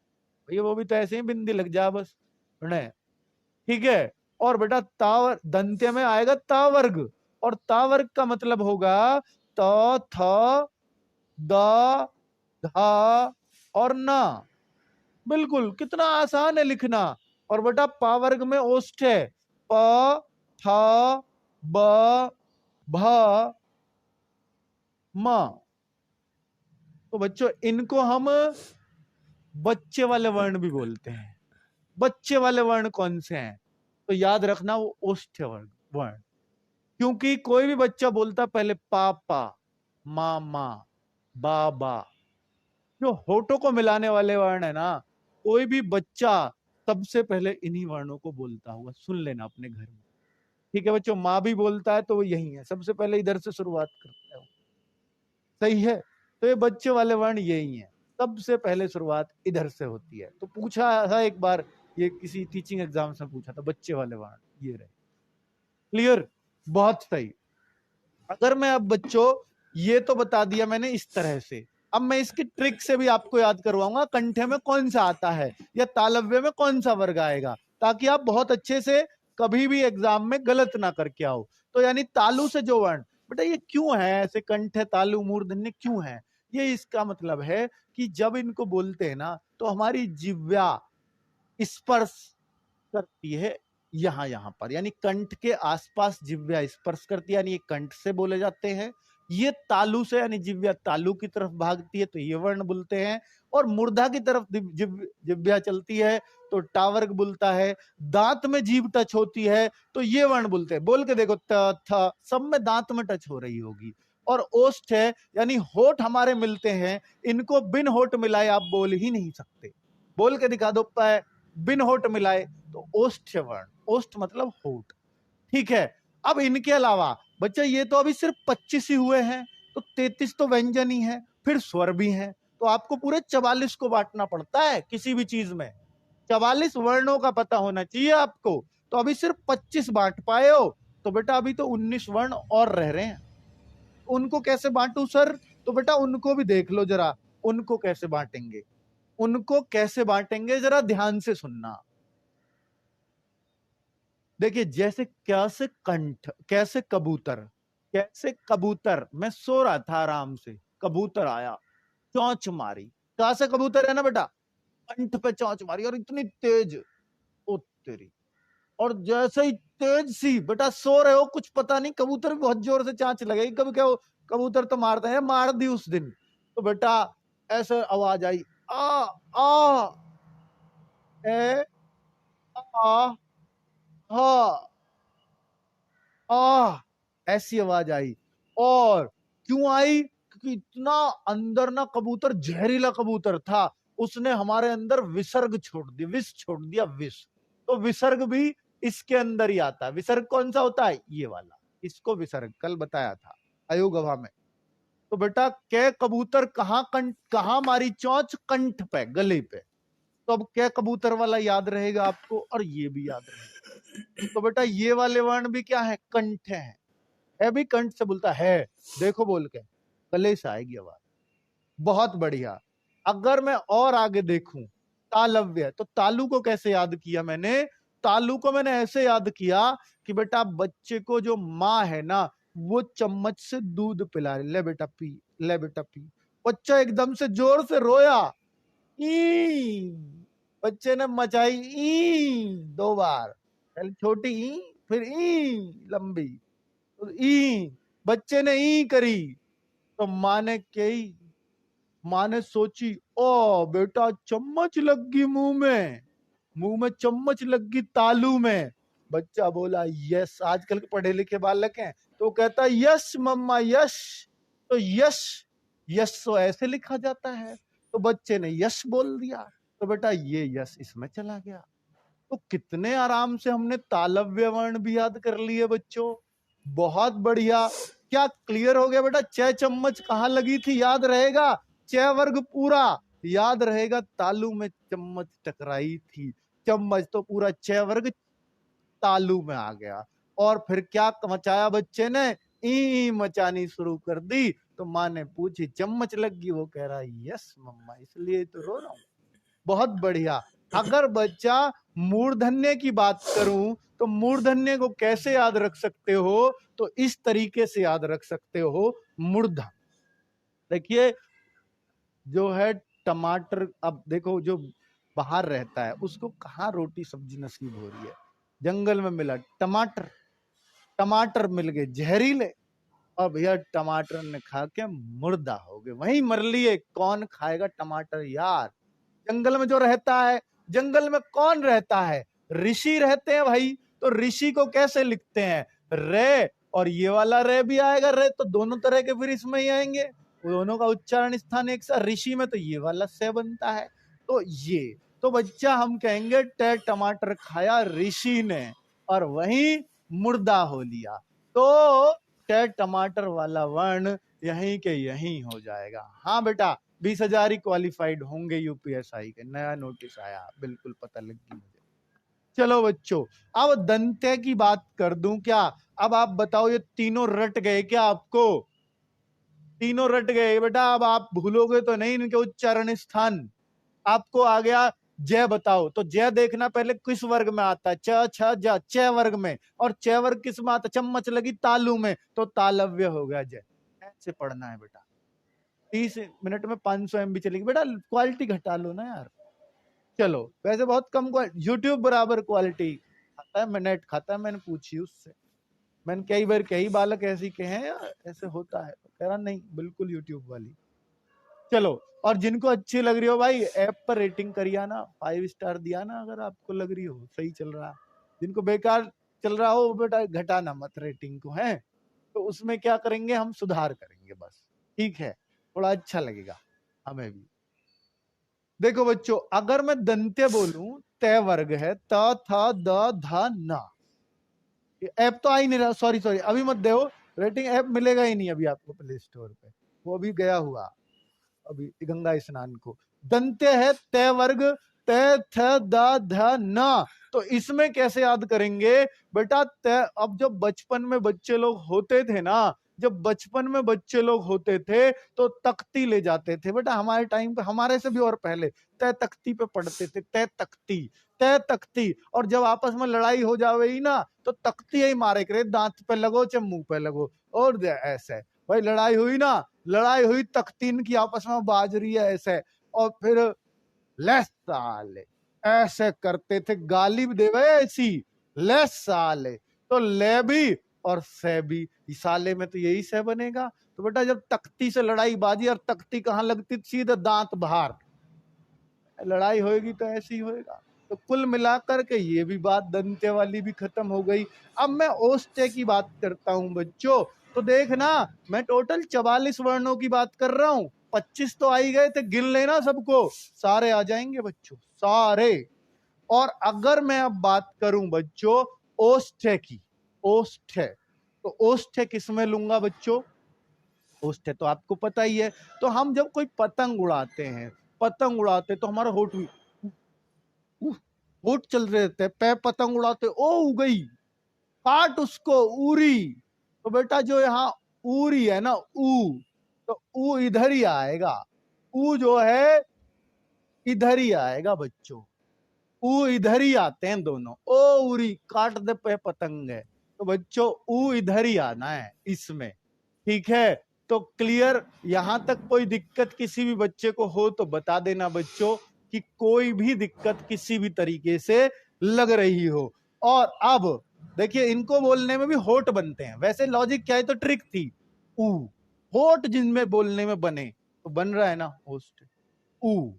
भैया वो भी तो ऐसे ही बिंदी लग जा बस, नहीं, ठीक है? और बेटा ता दंत्य में आएगा ता वर्ग, और ता वर्ग का मतलब होगा त थ द ध और ना, बिल्कुल कितना आसान है लिखना। और बेटा पा वर्ग में ओष्ठ है, प थ ब भ म। तो बच्चों इनको हम बच्चे वाले वर्ण भी बोलते हैं। बच्चे वाले वर्ण कौन से हैं? तो याद रखना वो ओष्ठ वर्ण, क्योंकि कोई भी बच्चा बोलता पहले पापा, मामा, बाबा। जो होठों को मिलाने वाले वर्ण है ना, कोई भी बच्चा सबसे पहले इन्हीं वर्णों को बोलता हुआ सुन लेना अपने घर में। ठीक है बच्चों, माँ भी बोलता है तो वो यही है, सबसे पहले इधर से शुरुआत करता है। सही है, तो ये बच्चे वाले वर्ण यही है, सबसे पहले शुरुआत इधर से होती है। तो पूछा था एक बार, ये किसी टीचिंग एग्जाम से पूछा था, बच्चे वाले वर्ण ये रहे। क्लियर? बहुत सही। अगर मैं अब बच्चों ये तो बता दिया मैंने इस तरह से, अब मैं इसकी ट्रिक से भी आपको याद करवाऊंगा कंठे में कौन सा आता है या तालव्य में कौन सा वर्ग आएगा, ताकि आप बहुत अच्छे से कभी भी एग्जाम में गलत ना करके आओ। तो यानी तालु से जो वर्ण, बेटा ये क्यों है ऐसे, कंठे तालु मूर्धन्य क्यों है? ये इसका मतलब है कि जब इनको बोलते हैं ना तो हमारी जिह्वा स्पर्श करती है यहां पर, यानी कंठ के आसपास जिह्वा स्पर्श करती है, यानी ये कंठ से बोले जाते हैं। ये तालु से, यानी जिह्वा तालु की तरफ भागती है तो ये वर्ण बोलते हैं। और मूर्धा की तरफ जिह्वा चलती है तो टावर्ग बोलता है। दांत में जीभ टच होती है तो ये वर्ण बोलते हैं। बोल के देखो, त थ सब में दांत में टच हो रही होगी। और ओष्ठ है, यानी होठ हमारे मिलते हैं, इनको बिन होठ मिलाए आप बोल ही नहीं सकते। बोल के दिखा दो, बिन होठ मिलाए तो ओष्ठ वर्ण, ओष्ठ मतलब होठ। ठीक है, अब इनके अलावा बच्चा ये तो अभी सिर्फ 25 ही हुए हैं, तो 33 तो व्यंजन ही है, फिर स्वर भी है, तो आपको पूरे 44 को बांटना पड़ता है किसी भी चीज में। 44 वर्णों का पता होना चाहिए आपको। तो अभी सिर्फ 25 बांट पाए हो, तो बेटा अभी तो 19 वर्ण और रह रहे हैं। उनको कैसे बांटू सर? तो बेटा उनको भी देख लो जरा, उनको कैसे बांटेंगे, उनको कैसे बांटेंगे जरा ध्यान से सुनना। देखिए, जैसे कैसे कंठ, कैसे कबूतर, कैसे कबूतर, मैं सो रहा था आराम से, कबूतर आया, चोंच मारी। कहां से कबूतर है ना बेटा, कंठ पे चोंच मारी, और इतनी तेज, ओ तेरी। और जैसे ही तेज सी, बेटा सो रहे हो, कुछ पता नहीं, कबूतर भी बहुत जोर से चांच लगेगी, कभी क्या कबूतर तो मारते हैं, मार दी उस दिन। तो बेटा ऐसे आवाज आई, आ आ ए आ हा आ, ऐसी आवाज आई। और क्यों आई? क्योंकि इतना अंदर ना कबूतर जहरीला कबूतर था, उसने हमारे अंदर विसर्ग छोड़ दिया, विष छोड़ दिया, विष। तो विसर्ग भी इसके अंदर ही आता है। विसर्ग कौन सा होता है? ये वाला, इसको विसर्ग कल बताया था अयोगवा में। तो बेटा कै कबूतर कहां मारी चोंच? कंठ पे, गले पे। तो अब कै कबूतर वाला याद रहेगा आपको, और ये भी याद रहेगा। तो बेटा ये वाले वर्ण भी क्या है? कंठ है भी कंठ से बोलता है, देखो बोल के गले से आएगी आवाज। बहुत बढ़िया। अगर मैं और आगे देखूं, तालव्य, तो तालु को कैसे याद किया मैंने? तालु को मैंने ऐसे याद किया कि बेटा बच्चे को जो माँ है ना, वो चम्मच से दूध पिला रही, ले बेटा पी, ले बेटा पी। बच्चा एकदम से जोर से रोया, ई, बच्चे ने मचाई ई 2 बार, पहले छोटी ई, फिर ई लंबी, तो ई, बच्चे ने ई करी। तो माँ ने सोची, ओ बेटा चम्मच लग गई मुंह में चम्मच लग गई तालू में। बच्चा बोला यस, आजकल के पढ़े लिखे बालक हैं, तो कहता यस मम्मा यस। तो यस, यस तो ऐसे लिखा जाता है, तो बच्चे ने यस बोल दिया, तो बेटा ये यस इसमें चला गया। तो कितने आराम से हमने तालव्य वर्ण भी याद कर लिए बच्चों। बहुत बढ़िया। क्या क्लियर हो गया बेटा? 6 चम्मच कहां लगी थी याद रहेगा? 6 वर्ग पूरा याद रहेगा, तालू में चम्मच टकराई थी। चम्मच तो पूरा 6 वर्ग तालू में आ गया। और फिर क्या मचाया बच्चे ने? ई मचानी शुरू कर दी। तो माँ ने पूछी चम्मच लग गई, वो कह रहा यस मम्मा, इसलिए तो रो रहा हूं। बहुत बढ़िया। अगर बच्चा मूर्धन्य की बात करूं, तो मूर्धन्य को कैसे याद रख सकते हो? तो इस तरीके से याद रख सकते हो, मूर्धा। देखिए जो है टमाटर, अब देखो जो बाहर रहता है उसको कहाँ रोटी सब्जी नसीब हो रही है, जंगल में मिला टमाटर, टमाटर मिल गए जहरीले, और भैया टमाटर ने खा के मुर्दा हो गए, वहीं मर लिए। कौन खाएगा टमाटर यार? जंगल में जो रहता है, जंगल में कौन रहता है? ऋषि रहते हैं भाई। तो ऋषि को कैसे लिखते हैं? रे, और ये वाला रे भी आएगा, रे तो दोनों तरह के फिर इसमें ही आएंगे, दोनों का उच्चारण स्थान एक सा। ऋषि में तो ये वाला से बनता है, तो ये तो बच्चा हम कहेंगे टमाटर खाया ऋषि ने और वहीं मुर्दा हो लिया, तो टमाटर वाला वर्ण यहीं के यहीं हो जाएगा। हाँ बेटा, 20,000 ही क्वालिफाइड होंगे यूपीएसआई के, नया नोटिस आया, बिल्कुल पता लग गई मुझे। चलो बच्चों, अब दंत्य की बात कर दूं क्या? अब आप बताओ, ये तीनों रट गए क्या आपको? तीनों रट गए बेटा, अब आप भूलोगे तो नहीं इनके उच्चारण स्थान। आपको आ गया जय, बताओ तो जय देखना पहले किस वर्ग में आता है? च छ ज, च वर्ग में। और च वर्ग किस में आता? चम्मच लगी तालु में, तो तालव्य हो गया जय। ऐसे पढ़ना है बेटा। 30 मिनट में 500 MB चलेगी बेटा, क्वालिटी घटा लो ना यार। चलो, वैसे बहुत कम यूट्यूब बराबर क्वालिटी खाता है, मैं नेट खाता है, मैंने पूछी उससे, मैंने कई बार कई बालक ऐसे कहे हैं ऐसे होता है, कह रहा नहीं बिल्कुल यूट्यूब वाली। चलो, और जिनको अच्छी लग रही हो भाई ऐप पर रेटिंग करिए ना, 5 स्टार दिया ना अगर आपको लग रही हो सही चल रहा है। जिनको बेकार चल रहा हो बेटा घटाना मत रेटिंग को, है तो उसमें क्या करेंगे हम, सुधार करेंगे बस, ठीक है, थोड़ा अच्छा लगेगा हमें भी। देखो बच्चों, अगर मैं दंत्य बोलूं, तय वर्ग है, त थ द ध न, ऐप तो आ ही नहीं रहा, सॉरी अभी मत दो रेटिंग, ऐप मिलेगा ही नहीं अभी आपको प्ले स्टोर पे, वो अभी गया हुआ अभी गंगा स्नान को। दंत्य है तय वर्ग, तय थ द ध न, तो इसमें कैसे याद करेंगे बेटा? तय, अब जब बचपन में बच्चे लोग होते थे ना, जब बचपन में बच्चे लोग होते थे तो तख्ती ले जाते थे बेटा, हमारे टाइम पे, हमारे से भी और पहले तय तख्ती पे पढ़ते थे, तय तख्ती, तय तख्ती। और जब आपस में लड़ाई हो जावे ही ना तो तख्ती ही मारे करे, दांत पे लगो चाहे मुंह पे लगो, और ऐसे भाई लड़ाई हुई ना, लड़ाई हुई तख्तीन की आपस में बाज रही है ऐसे, और फिर ले साले ऐसे करते थे, गाली भी देवे ऐसी, ले साले, तो ले भी और से भी, साले में तो यही से बनेगा। तो बेटा जब तख्ती से लड़ाई बाजी, और तख्ती कहाँ लगती? सीधे दांत बाहर, लड़ाई होएगी तो ऐसे ही होएगा। तो कुल मिलाकर के ये भी बात दंत्य वाली भी खत्म हो गई। अब मैं ओष्ठ्य की बात करता हूं बच्चों, तो देखना मैं टोटल 44 वर्णों की बात कर रहा हूं, 25 तो आ ही गए थे, गिन लेना सबको, सारे आ जाएंगे बच्चों, सारे। और अगर मैं अब बात करूं बच्चों ओष्ठ्य की, ओष्ठ्य, तो ओष्ठ्य किसमें लूंगा बच्चों? ओष्ठ्य तो आपको पता ही है, तो हम जब कोई पतंग उड़ाते हैं, पतंग उड़ाते तो हमारा होठ भी होठ चल रहे थे, पे पतंग उड़ाते, ओ उगई, काट उसको उरी। तो बेटा जो यहाँ उरी है ना, ऊ, तो ऊ इधर ही आएगा, ऊ जो है इधर ही आएगा बच्चों, ऊ इधर ही आते हैं दोनों, ओ उरी काट दे पे पतंग है, तो बच्चों ऊ इधर ही आना है इसमें, ठीक है। तो क्लियर, यहां तक कोई दिक्कत किसी भी बच्चे को हो तो बता देना बच्चों, कि कोई भी दिक्कत किसी भी तरीके से लग रही हो। और अब देखिए इनको बोलने में भी होठ बनते हैं, वैसे लॉजिक क्या है, तो ट्रिक थी, ऊ होठ जिनमें बोलने में बने तो बन रहा है ना होस्ट, ऊ,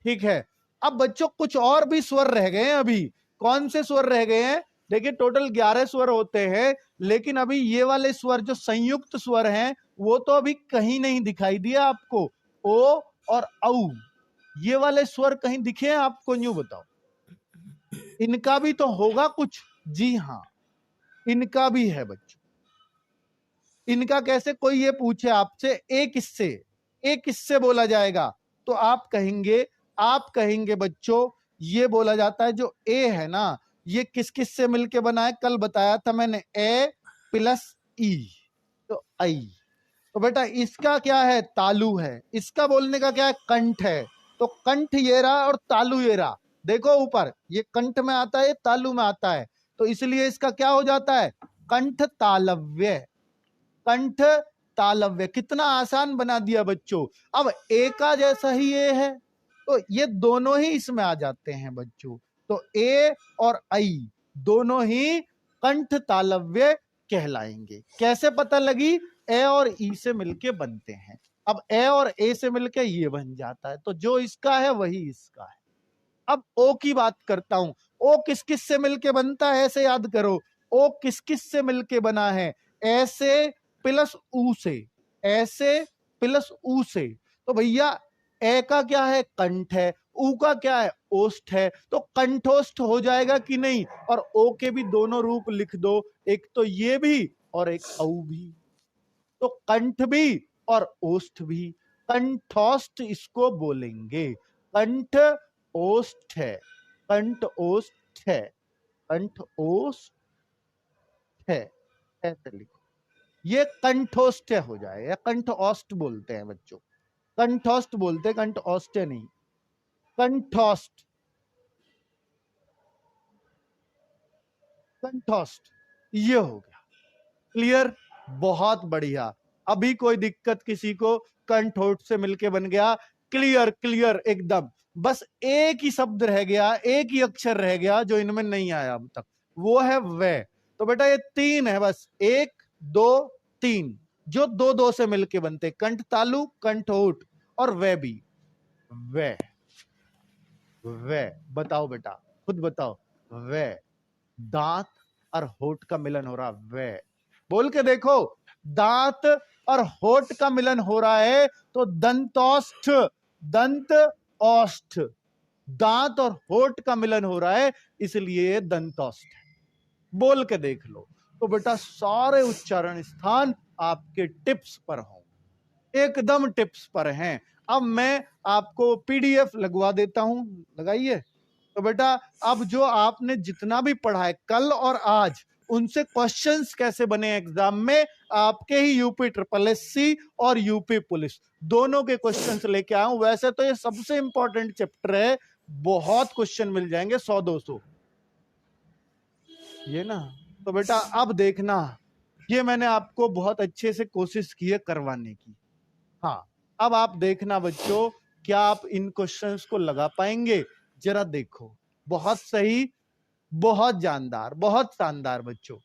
ठीक है। अब बच्चों कुछ और भी स्वर रह गए हैं अभी, कौन से स्वर रह गए हैं? देखिए टोटल 11 स्वर होते हैं, लेकिन अभी ये वाले स्वर जो संयुक्त स्वर हैं वो तो अभी कहीं नहीं दिखाई दिया आपको, ओ और औ, ये वाले स्वर कहीं दिखे हैं आपको? न्यू बताओ, इनका भी तो होगा कुछ, जी हाँ इनका भी है बच्चों। इनका कैसे, कोई ये पूछे आपसे एक किससे बोला जाएगा, तो आप कहेंगे बच्चों ये बोला जाता है, जो ए है ना ये किस किस से मिलके बना है, कल बताया था मैंने, ए प्लस ई, तो आई। तो बेटा इसका क्या है? तालु है, इसका बोलने का क्या है? कंठ है, तो कंठ ये रहा और तालु ये रहा, देखो ऊपर ये कंठ में आता है, तालु में आता है, तो इसलिए इसका क्या हो जाता है? कंठ तालव्य, कंठ तालव्य, कितना आसान बना दिया बच्चों। अब ए का जैसा ही ए है तो ये दोनों ही इसमें आ जाते हैं बच्चों। तो ए और आई दोनों ही कंठ तालव्य कहलाएंगे। कैसे पता लगी? ए और ई से मिलके बनते हैं। अब ए और ए से मिलके ये बन जाता है, तो जो इसका है वही इसका है। अब ओ की बात करता हूं। ओ किस किस से मिलके बनता है, ऐसे याद करो। ओ किस किस से मिलके बना है? ऐसे प्लस ऊ से, ऐसे प्लस ऊ से। तो भैया ए का क्या है? कंठ है। ऊ का क्या है? ओष्ठ है। तो कंठोष्ठ हो जाएगा कि नहीं? और ओ के भी दोनों रूप लिख दो, एक तो ये भी और एक औ भी। तो कंठ भी और ओष्ठ भी, कंठोष्ठ इसको बोलेंगे। कंठ ओष्ठ है, कंठ ओष्ठ है, कंठ ओष्ठ है, ऐसे लिखो। ये कंठोष्ठ हो जाएगा, कंठ ओष्ठ बोलते हैं बच्चों, कंठोष्ठ बोलते हैं, कंठ ओष्ठ नहीं, कंठोष्ठ, कंठोष्ठ। ये हो गया क्लियर, बहुत बढ़िया। अभी कोई दिक्कत किसी को? कंठोष्ठ से मिलके बन गया, क्लियर क्लियर एकदम। बस एक ही शब्द रह गया, एक ही अक्षर रह गया जो इनमें नहीं आया अब तक, वो है वे। तो बेटा ये तीन है बस, एक दो तीन, जो दो दो से मिलके बनते, कंठ तालु, कंठ ओठ और वे भी। वे, वे बताओ बेटा, खुद बताओ। वे, दांत और होठ का मिलन हो रहा, वे बोल के देखो। दांत और होठ का मिलन हो रहा है तो दंतोष्ठ, दंत औष्ठ। दांत और होठ का मिलन हो रहा है इसलिए दंतोष्ठ है। बोल के देख लो। तो बेटा सारे उच्चारण स्थान आपके टिप्स पर होंगे, एकदम टिप्स पर हैं। अब मैं आपको पीडीएफ लगवा देता हूं, लगाइए। तो बेटा अब जो आपने जितना भी पढ़ा है कल और आज, उनसे क्वेश्चंस कैसे बने एग्जाम में, आपके ही यूपी ट्रिपल एससी और यूपी पुलिस दोनों के क्वेश्चंस लेके आया हूं। वैसे तो ये सबसे इंपॉर्टेंट चैप्टर है, बहुत क्वेश्चन मिल जाएंगे 100-200 ये ना। तो बेटा अब देखना, ये मैंने आपको बहुत अच्छे से कोशिश की है करवाने की। हाँ अब आप देखना बच्चों, क्या आप इन क्वेश्चंस को लगा पाएंगे? जरा देखो, बहुत सही, बहुत जानदार, बहुत शानदार बच्चों।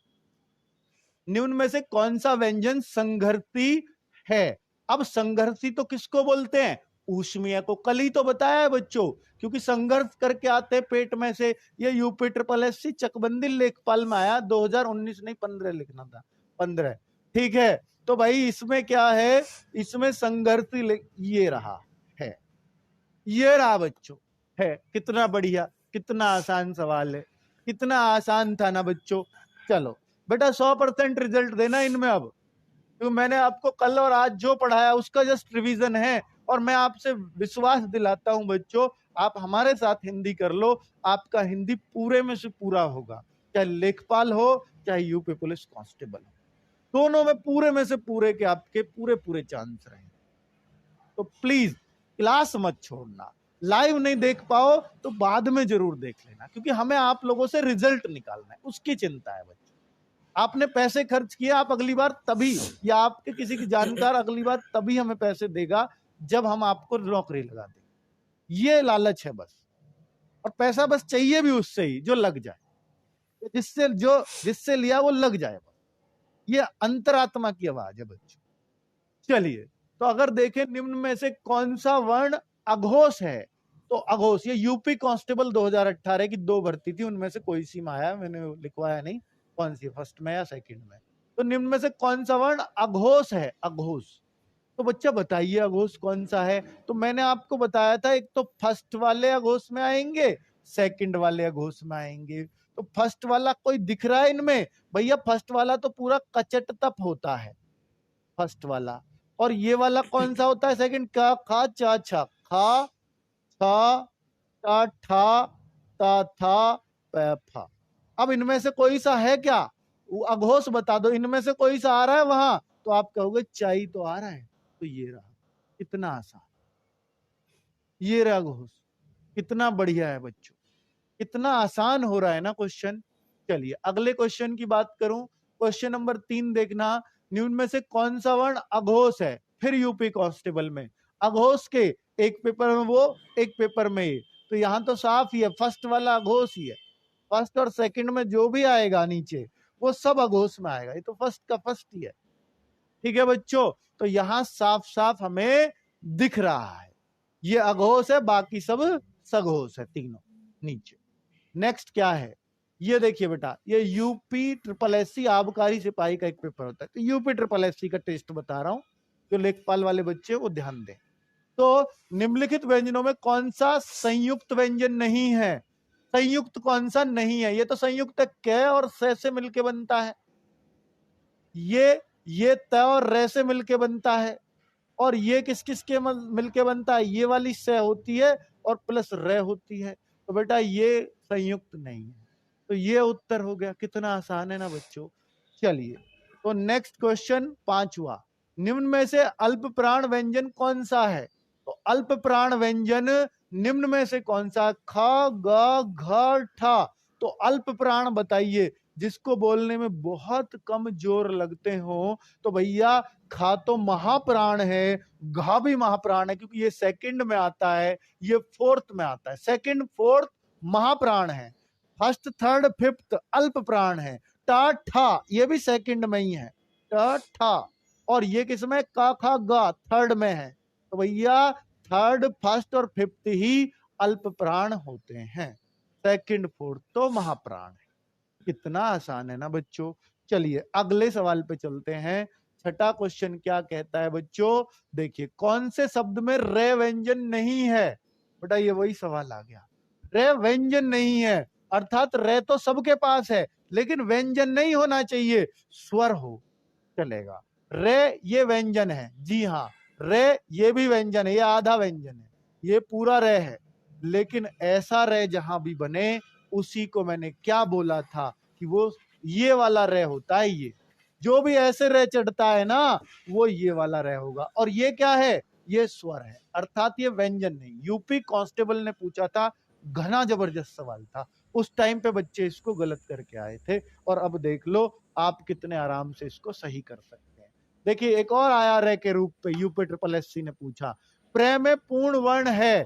निम्न में से कौन सा व्यंजन संघर्ती है? अब संघर्ती तो किसको बोलते हैं? ऊष्मीय को। कल ही तो बताया है बच्चों, क्योंकि संघर्ष करके आते हैं पेट में से। ये यूपी ट्रिपल एससी चकबंदी लेखपाल में आया, 2019 नहीं 15 लिखना था, 15। ठीक है, तो भाई इसमें क्या है? इसमें संघर्ती ये रहा है, ये रहा बच्चों है। कितना बढ़िया, कितना आसान सवाल है, कितना आसान था ना बच्चों। चलो बेटा 100% रिजल्ट देना इनमें अब, क्योंकि मैंने आपको कल और आज जो पढ़ाया उसका जस्ट रिवीजन है। और मैं आपसे विश्वास दिलाता हूं बच्चों, आप हमारे साथ हिंदी कर लो, आपका हिंदी पूरे में से पूरा होगा, चाहे लेखपाल हो चाहे यूपी पुलिस कांस्टेबल हो, दोनों में पूरे में से पूरे के आपके पूरे पूरे चांस रहेंगे। तो प्लीज क्लास मत छोड़ना, लाइव नहीं देख पाओ तो बाद में जरूर देख लेना, क्योंकि हमें आप लोगों से रिजल्ट निकालना है, उसकी चिंता है बच्चों। आपने पैसे खर्च किए, आप अगली बार तभी, या आपके किसी की जानकार अगली बार तभी हमें पैसे देगा जब हम आपको नौकरी लगा देंगे। ये लालच है बस, और पैसा बस चाहिए भी उससे ही जो लग जाए, जिससे लिया वो लग जाए बस। ये अंतरात्मा की आवाज है बच्चों। चलिए, तो अगर देखें निम्न में से कौन सा वर्ण अघोष है, तो अघोष, ये यूपी कांस्टेबल 2018 की 2 भर्ती थी, उनमें से कोई सी में आया, मैंने लिखवाया नहीं कौन सी, फर्स्ट में या सेकंड में। तो निम्न में से कौन सा वर्ण अघोष है? अघोष। तो बच्चा बताइए अघोष कौन सा है? तो मैंने आपको बताया था, एक तो फर्स्ट वाले अघोष में आएंगे, सेकंड वाले अघोष में आएंगे। तो फर्स्ट वाला कोई दिख रहा है इनमें? भैया फर्स्ट वाला तो पूरा कचट तप होता है, फर्स्ट वाला। और ये वाला कौन सा होता है? सेकंड। का, खा, चा, छा, खा, छा, टा, ठा, ता, था, पै, फा। अब इनमें से कोई सा है क्या? अघोष बता दो, इनमें से कोई सा आ रहा है वहां? तो आप कहोगे चाई तो आ रहा है। तो ये रहा, कितना आसान, ये रहा अघोष। कितना बढ़िया है बच्चों, कितना आसान हो रहा है ना क्वेश्चन। चलिए अगले क्वेश्चन की बात करूं, क्वेश्चन नंबर 3 देखना। निम्न में से कौन सा वर्ण अघोष है? फिर यूपी कांस्टेबल में अघोष के एक पेपर में वो, एक पेपर में ये, तो यहां तो साफ ही है, फर्स्ट वाला अघोष ही है। फर्स्ट और सेकंड में जो भी आएगा नीचे वो सब अघोष में आएगा, ये तो फर्स्ट का फर्स्ट ही है। ठीक है बच्चों, तो यहां साफ साफ हमें दिख रहा है ये अघोष है, बाकी सब सघोष है तीनों नीचे। नेक्स्ट क्या है, ये देखिए बेटा, ये यूपी ट्रिपल एससी आबकारी सिपाही का एक पेपर होता है, तो यूपी ट्रिपल एससी का टेस्ट बता रहा हूं, जो लेखपाल वाले बच्चे वो ध्यान दें। तो निम्नलिखित व्यंजनों में कौन सा संयुक्त व्यंजन नहीं है? संयुक्त कौन सा नहीं है? ये तो संयुक्त क और से मिलके बनता है, ये त और रे से मिलके बनता है, और ये किस किस के मिलके बनता है? ये वाली स होती है और प्लस रे होती है, तो बेटा ये संयुक्त नहीं है। तो ये उत्तर हो गया। कितना आसान है ना बच्चों। चलिए, तो नेक्स्ट क्वेश्चन 5वां, निम्न में से अल्प प्राण व्यंजन कौन सा है? तो अल्प प्राण व्यंजन निम्न में से कौन सा? ख, ग, घ, ठ। तो अल्प प्राण बताइए जिसको बोलने में बहुत कम जोर लगते हो। तो भैया खा तो महाप्राण है, घा भी महाप्राण है, क्योंकि ये सेकंड में आता है, ये फोर्थ में आता है। सेकंड फोर्थ महाप्राण है, फर्स्ट थर्ड फिफ्थ अल्प प्राण है। टा ठा ये भी सेकंड में ही है, टा ठा, और ये किसमें? का खा गा थर्ड में है। तो भैया थर्ड फर्स्ट और फिफ्थ ही अल्प प्राण होते हैं, सेकंड फोर्थ तो महाप्राण है। कितना आसान है ना बच्चों। चलिए अगले सवाल पे चलते हैं। छठा क्वेश्चन क्या कहता है बच्चों? देखिए, कौन से शब्द में रे व्यंजन नहीं है? बेटा ये वही सवाल आ गया, रे व्यंजन नहीं है, अर्थात रे तो सबके पास है, लेकिन व्यंजन नहीं होना चाहिए, स्वर हो चलेगा। रे ये व्यंजन है, जी हाँ, रे ये भी व्यंजन है, ये आधा व्यंजन है, ये पूरा रे है, लेकिन ऐसा रे जहां भी बने उसी को मैंने क्या बोला था कि वो ये वाला रे होता है। ये जो भी ऐसे रे चढ़ता है ना वो ये वाला रे होगा, और ये क्या है? ये स्वर है, अर्थात ये व्यंजन नहीं। यूपी कांस्टेबल ने पूछा था, घना जबरदस्त सवाल था, उस टाइम पे बच्चे इसको गलत करके आए थे, और अब देख लो आप कितने आराम से इसको सही कर सकते हैं। देखिए एक और आया रे के रूप पे, यूपी ट्रिपल एससी ने पूछा, प्रे में पूर्ण वर्ण है,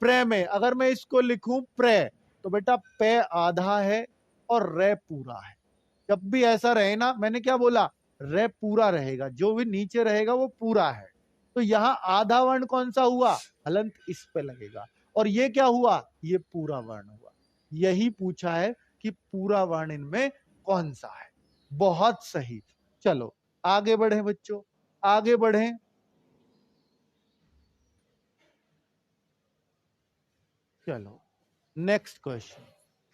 प्रे में अगर मैं इसको लिखूं प्रे, तो बेटा पे आधा है और रे पूरा है। जब भी ऐसा रहे ना, मैंने क्या बोला, रे पूरा रहेगा, जो भी नीचे रहेगा वो पूरा है। तो यहाँ आधा वर्ण कौन सा हुआ? हलंत इस पे लगेगा, और ये क्या हुआ? ये पूरा वर्ण हुआ। यही पूछा है कि पूरा वर्ण इनमें कौन सा है। बहुत सही। चलो आगे बढ़े बच्चों, आगे बढ़े। चलो नेक्स्ट क्वेश्चन,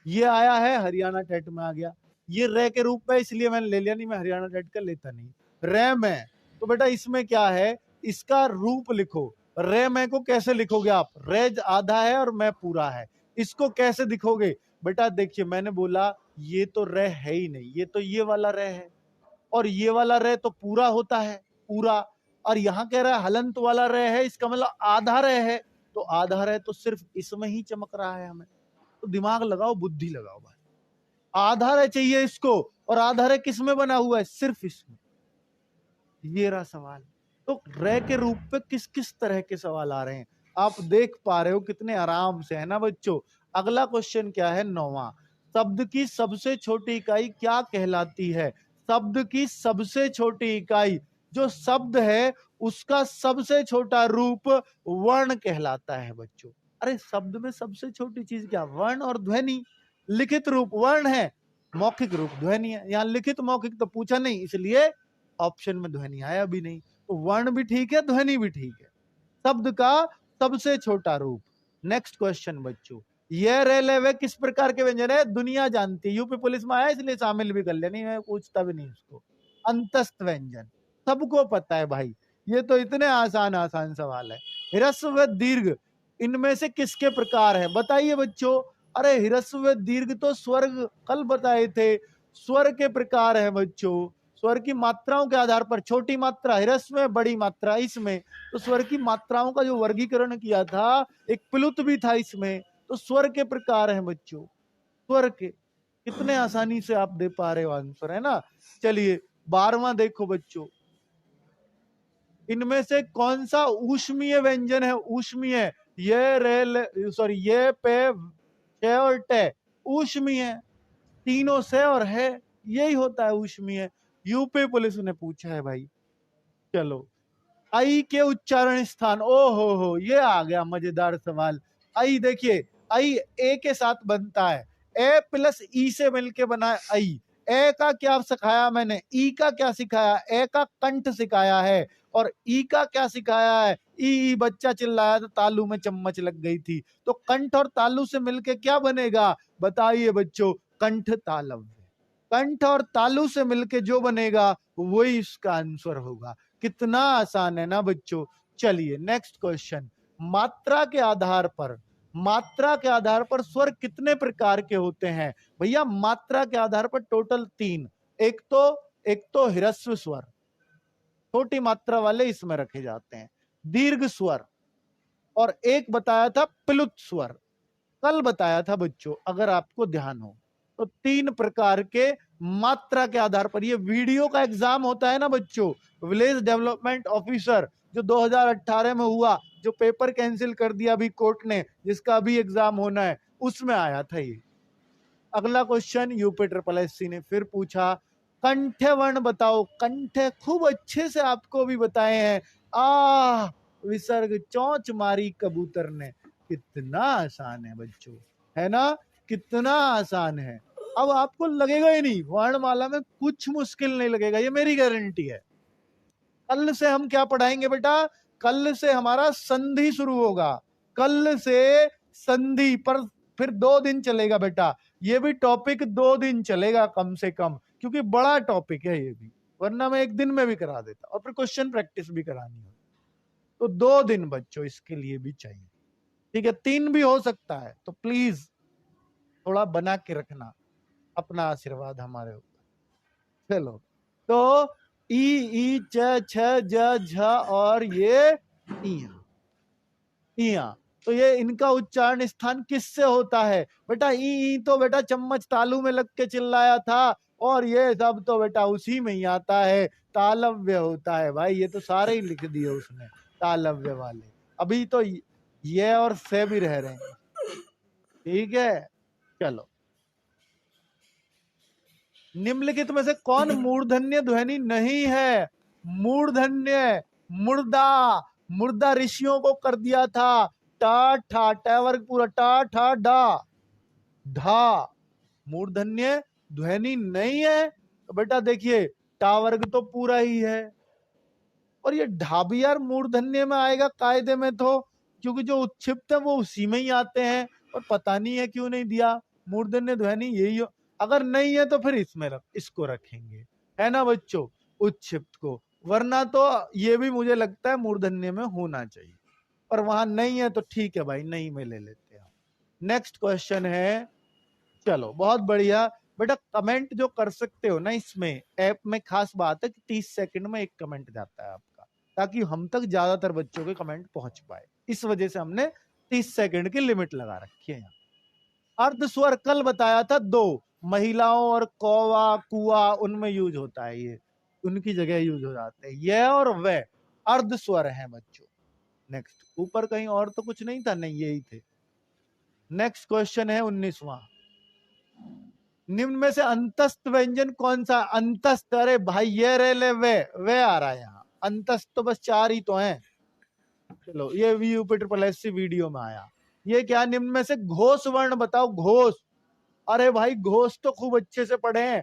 ये आया है हरियाणा टेट में आ गया, ये रे के रूप में इसलिए मैंने ले लिया, नहीं मैं हरियाणा टेट का लेता नहीं। रे में तो बेटा इसमें क्या है, इसका रूप लिखो। रे में को कैसे लिखोगे आप? रे आधा है और मैं पूरा है, इसको कैसे दिखोगे? बेटा देखिए मैंने बोला ये तो रे है ही नहीं, ये तो ये वाला रे है, और ये वाला रे तो पूरा होता है, पूरा, और यहाँ कह रहा है हलंत वाला रे है, इसका मतलब आधा रे है, तो आधा रे तो सिर्फ इसमें ही चमक रहा है हमें। तो दिमाग लगाओ, बुद्धि लगाओ भाई, आधा रे चाहिए इसको, और आधा रे किस में बना हुआ है? सिर्फ इसमें। ये रहा सवाल। तो रे के रूप पे किस किस तरह के सवाल आ रहे हैं आप देख पा रहे हो कितने आराम से, है ना बच्चों। अगला क्वेश्चन क्या है? 9वां, शब्द की सबसे छोटी इकाई क्या कहलाती है? शब्द की सबसे छोटी इकाई, जो शब्द है उसका सबसे छोटा रूप वर्ण कहलाता है बच्चों। अरे शब्द में सबसे छोटी चीज क्या? वर्ण और ध्वनि। लिखित रूप वर्ण है, मौखिक रूप ध्वनि है। यहाँ लिखित मौखिक तो पूछा नहीं, इसलिए ऑप्शन में ध्वनि आया भी नहीं। तो वर्ण भी ठीक है, ध्वनि भी ठीक है, शब्द का सबसे छोटा रूप। नेक्स्ट क्वेश्चन बच्चों, ये रे ले वे किस प्रकार के व्यंजन है? दुनिया जानती है, यूपी पुलिस में आया इसलिए शामिल भी कर लिया, नहीं मैं पूछता भी नहीं उसको। अंतस्थ व्यंजन सबको पता है भाई, ये तो इतने आसान आसान सवाल है। ह्रस्व व दीर्घ इनमें से किसके प्रकार है? बताइए बच्चों। अरे ह्रस्व व दीर्घ तो स्वर्ग कल बताए थे, स्वर के प्रकार है बच्चों। स्वर की मात्राओं के आधार पर, छोटी मात्रा ह्रस्व में, बड़ी मात्रा इसमें, तो स्वर की मात्राओं का जो वर्गीकरण किया था, एक प्लुत भी था इसमें, तो स्वर के प्रकार है बच्चों, स्वर के। कितने आसानी से आप दे पा रहे हो आंसर, है ना। चलिए 12वां देखो बच्चों, इनमें से कौन सा ऊष्मीय व्यंजन है? ऊष्मीय, ये रेल सॉरी ये पे छे और टे ऊष्मीय, तीनों से और है, यही होता है ऊष्मीय। यूपी पुलिस ने पूछा है भाई। चलो, आई के उच्चारण स्थान, ओ हो, ये आ गया मजेदार सवाल। आई देखिए, आई ए के साथ बनता है, ए प्लस ई से मिलके बना है आई। ए का क्या सिखाया मैंने, ई का क्या सिखाया, ए का कंठ सिखाया है, और ई का क्या सिखाया है, ई बच्चा चिल्लाया तो तालू में चम्मच लग गई थी। तो कंठ और तालू से मिलके क्या बनेगा, बताइए बच्चों, कंठ तालव्य। कंठ और तालु से मिलके जो बनेगा वही इसका आंसर होगा। कितना आसान है ना बच्चों। चलिए नेक्स्ट क्वेश्चन, मात्रा के आधार पर, मात्रा के आधार पर स्वर कितने प्रकार के होते हैं? भैया मात्रा के आधार पर टोटल 3। एक तो ह्रस्व स्वर, छोटी मात्रा वाले इसमें रखे जाते हैं, दीर्घ स्वर, और एक बताया था प्लुत स्वर, कल बताया था बच्चों, अगर आपको ध्यान हो तो 3 प्रकार के मात्रा के आधार पर। ये वीडियो का एग्जाम होता है ना बच्चों, विलेज डेवलपमेंट ऑफिसर जो 2018 में हुआ, जो पेपर कैंसिल कर दिया अभी कोर्ट ने, जिसका अभी एग्जाम होना है, उसमें आया था ये। अगला क्वेश्चन यूपी ट्रिपल एससी ने फिर पूछा, कंठे वर्ण बताओ। कंठे खूब अच्छे से आपको भी बताए हैं, आ विसर्ग चोंच मारी कबूतर ने। कितना आसान है बच्चों, है ना, कितना आसान है। अब आपको लगेगा ही नहीं, वर्णमाला में कुछ मुश्किल नहीं लगेगा, ये मेरी गारंटी है। कल से हम क्या पढ़ाएंगे बेटा, कल से हमारा संधि शुरू होगा, कल से संधि पर फिर 2 दिन चलेगा बेटा। ये भी टॉपिक 2 दिन चलेगा कम से कम, क्योंकि बड़ा टॉपिक है ये भी, वरना मैं 1 दिन में भी करा देता, और फिर क्वेश्चन प्रैक्टिस भी करानी है। तो 2 दिन बच्चों इसके लिए भी चाहिए, ठीक है। 3 भी हो सकता है, तो प्लीज थोड़ा बना के रखना अपना आशीर्वाद हमारे ऊपर। चलो, तो ई च छ ज झ और ये इया, तो ये इनका उच्चारण स्थान किससे होता है बेटा? ई तो बेटा चम्मच तालू में लग के चिल्लाया था, और ये सब तो बेटा उसी में ही आता है, तालव्य होता है भाई। ये तो सारे ही लिख दिए उसने, तालव्य वाले। अभी तो ये और से भी रह रहे हैं, ठीक है। चलो, निम्नलिखित में से कौन मूर्धन्य ध्वनि नहीं है? मूर्धन्य, मुर्दा, मुर्दा ऋषियों को कर दिया था, टा ठा टा वर्ग पूरा, टा ठा डा ढा, मूर्धन्य ध्वनि नहीं है। तो बेटा देखिए, टा वर्ग तो पूरा ही है, और ये ढा भी यार मूर्धन्य में आएगा कायदे में, तो क्योंकि जो उच्छिप्त है वो उसी में ही आते हैं, और पता नहीं है क्यों नहीं दिया मूर्धन्य ध्वनि, यही हो। अगर नहीं है तो फिर इसमें इसको रखेंगे, है ना बच्चों, उच्छिप्त को, वरना तो ये भी मुझे लगता है मूर्धन्य में होना चाहिए, पर वहां नहीं है तो ठीक है भाई, नहीं में ले लेते हैं। नेक्स्ट क्वेश्चन है, चलो बहुत बढ़िया बेटा। कमेंट जो कर सकते हो ना इसमें ऐप में, खास बात है कि 30 सेकंड में 1 कमेंट जाता है आपका, ताकि हम तक ज्यादातर बच्चों के कमेंट पहुंच पाए, इस वजह से हमने 30 सेकंड की लिमिट लगा रखी है। अर्ध स्वर कल बताया था 2, महिलाओं और कौवा कुआ उनमें यूज होता है, ये उनकी जगह यूज हो जाते हैं, ये और वे अर्ध स्वर है बच्चों। नेक्स्ट, ऊपर कहीं और तो कुछ नहीं था, नहीं यही थे। नेक्स्ट क्वेश्चन है 19वां, निम्न में से अंतस्थ व्यंजन कौन सा? अंतस्थ, अरे भाई ये रे ले वे आ रहा है यहाँ, अंतस्थ तो बस 4 ही तो हैं। चलो, ये यूपी ट्रिपल एससी वीडियो में आया। ये क्या, निम्न में से घोष वर्ण बताओ, घोष। अरे भाई घोष तो खूब अच्छे से पढ़े हैं।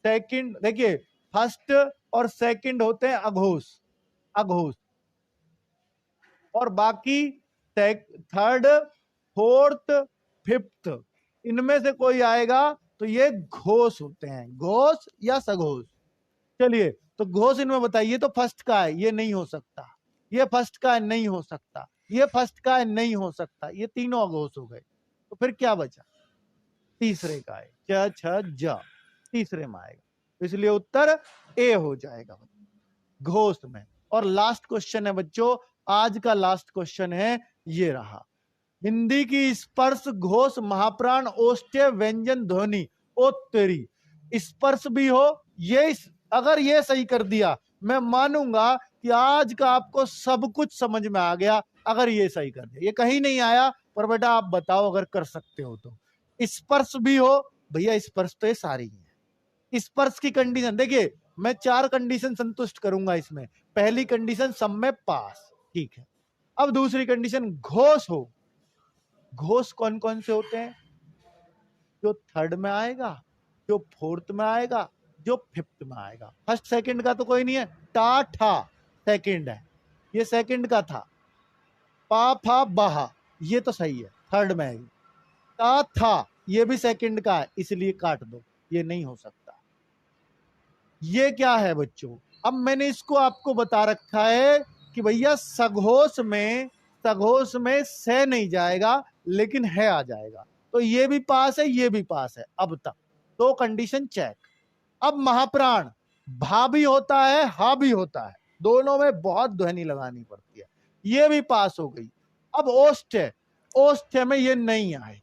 सेकंड देखिए, फर्स्ट और सेकंड होते हैं अघोष, अघोष, और बाकी थर्ड, फोर्थ, फिफ्थ, इनमें से कोई आएगा तो ये घोष होते हैं, घोष या सघोष। चलिए, तो घोष इनमें बताइए, तो फर्स्ट का है, ये नहीं हो सकता, ये फर्स्ट का है, नहीं हो सकता, ये फर्स्ट का है, नहीं हो सकता, ये तीनों अघोष हो गए। तो फिर क्या बचा? तीसरे का है, च छ ज, तीसरे में आएगा, इसलिए उत्तर ए हो जाएगा घोष में। और लास्ट क्वेश्चन है बच्चों, आज का लास्ट क्वेश्चन है, ये रहा, हिंदी की स्पर्श घोष महाप्राण ओष्ठ्य व्यंजन ध्वनि। ओ तेरी, स्पर्श भी हो, ये अगर ये सही कर दिया, मैं मानूंगा कि आज का आपको सब कुछ समझ में आ गया। अगर ये सही कर दिया, ये कहीं नहीं आया, पर बेटा आप बताओ अगर कर सकते हो तो। स्पर्श भी हो भैया, स्पर्श तो ये सारी है। स्पर्श की कंडीशन देखिए, मैं 4 कंडीशन संतुष्ट करूंगा इसमें। पहली कंडीशन सब में पास, ठीक है। अब दूसरी कंडीशन घोष हो। घोष कौन कौन से होते हैं? जो थर्ड में आएगा, जो फोर्थ में आएगा, जो फिफ्थ में आएगा। फर्स्ट सेकंड का तो कोई नहीं है। टा ठा सेकंड है, ये सेकंड का था। पा फा बाहा ये तो सही है, थर्ड में है। ता था ये भी सेकंड का है, इसलिए काट दो, ये नहीं हो सकता। ये क्या है बच्चों? अब मैंने इसको आपको बता रखा है कि भैया सघोष में से नहीं जाएगा, लेकिन है आ जाएगा। तो ये भी पास है, ये भी पास है। अब तक 2 कंडीशन चेक। अब महाप्राण भा भी होता है, हा भी होता है, दोनों में बहुत ध्वनि लगानी पड़ती है, ये भी पास हो गई। अब ओष्ठ है, ओष्ठ में ये नहीं आए,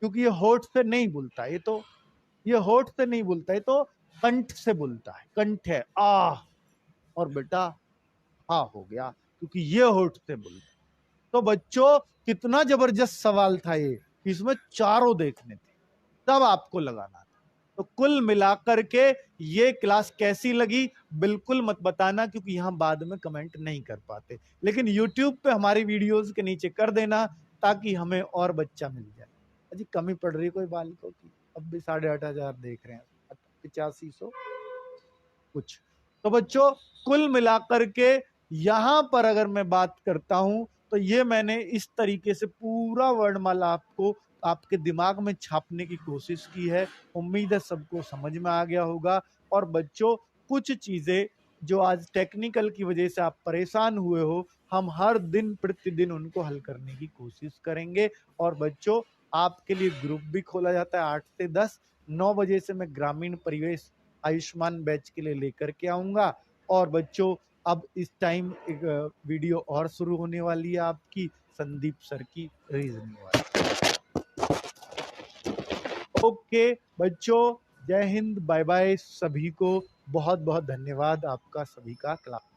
क्योंकि ये होठ से नहीं बोलता, ये होठ से नहीं बोलता, ये तो कंठ से बोलता है। कंठ है आ, और बेटा हा हो गया, क्योंकि ये होठ से बोलता है। तो बच्चों कितना जबरदस्त सवाल था ये, इसमें चारों देखने थे, तब आपको लगाना था। तो कुल मिलाकर के ये क्लास कैसी लगी बिल्कुल मत बताना, क्योंकि यहां बाद में कमेंट नहीं कर पाते, लेकिन YouTube पे हमारी वीडियोस के नीचे कर देना, ताकि हमें और बच्चा मिल जाए। अजी कमी पड़ रही है कोई बालकों की? अब भी 8,500 देख रहे हैं, 8500 कुछ। तो बच्चों कुल मिलाकर के यहां पर अगर मैं बात करता हूं, तो ये मैंने इस तरीके से पूरा वर्णमाला आपको आपके दिमाग में छापने की कोशिश की है। उम्मीद है सबको समझ में आ गया होगा। और बच्चों कुछ चीजें जो आज टेक्निकल की वजह से आप परेशान हुए हो, हम हर दिन प्रतिदिन उनको हल करने की कोशिश करेंगे। और बच्चों आपके लिए ग्रुप भी खोला जाता है 8 से 10, 9 बजे से मैं ग्रामीण परिवेश आयुष्मान बैच के लिए लेकर के आऊंगा। और बच्चों अब इस टाइम एक वीडियो और शुरू होने वाली है आपकी, संदीप सर की रीजनिंग वाली। ओके बच्चों, जय हिंद, बाय बाय सभी को, बहुत बहुत धन्यवाद आपका सभी का। क्लास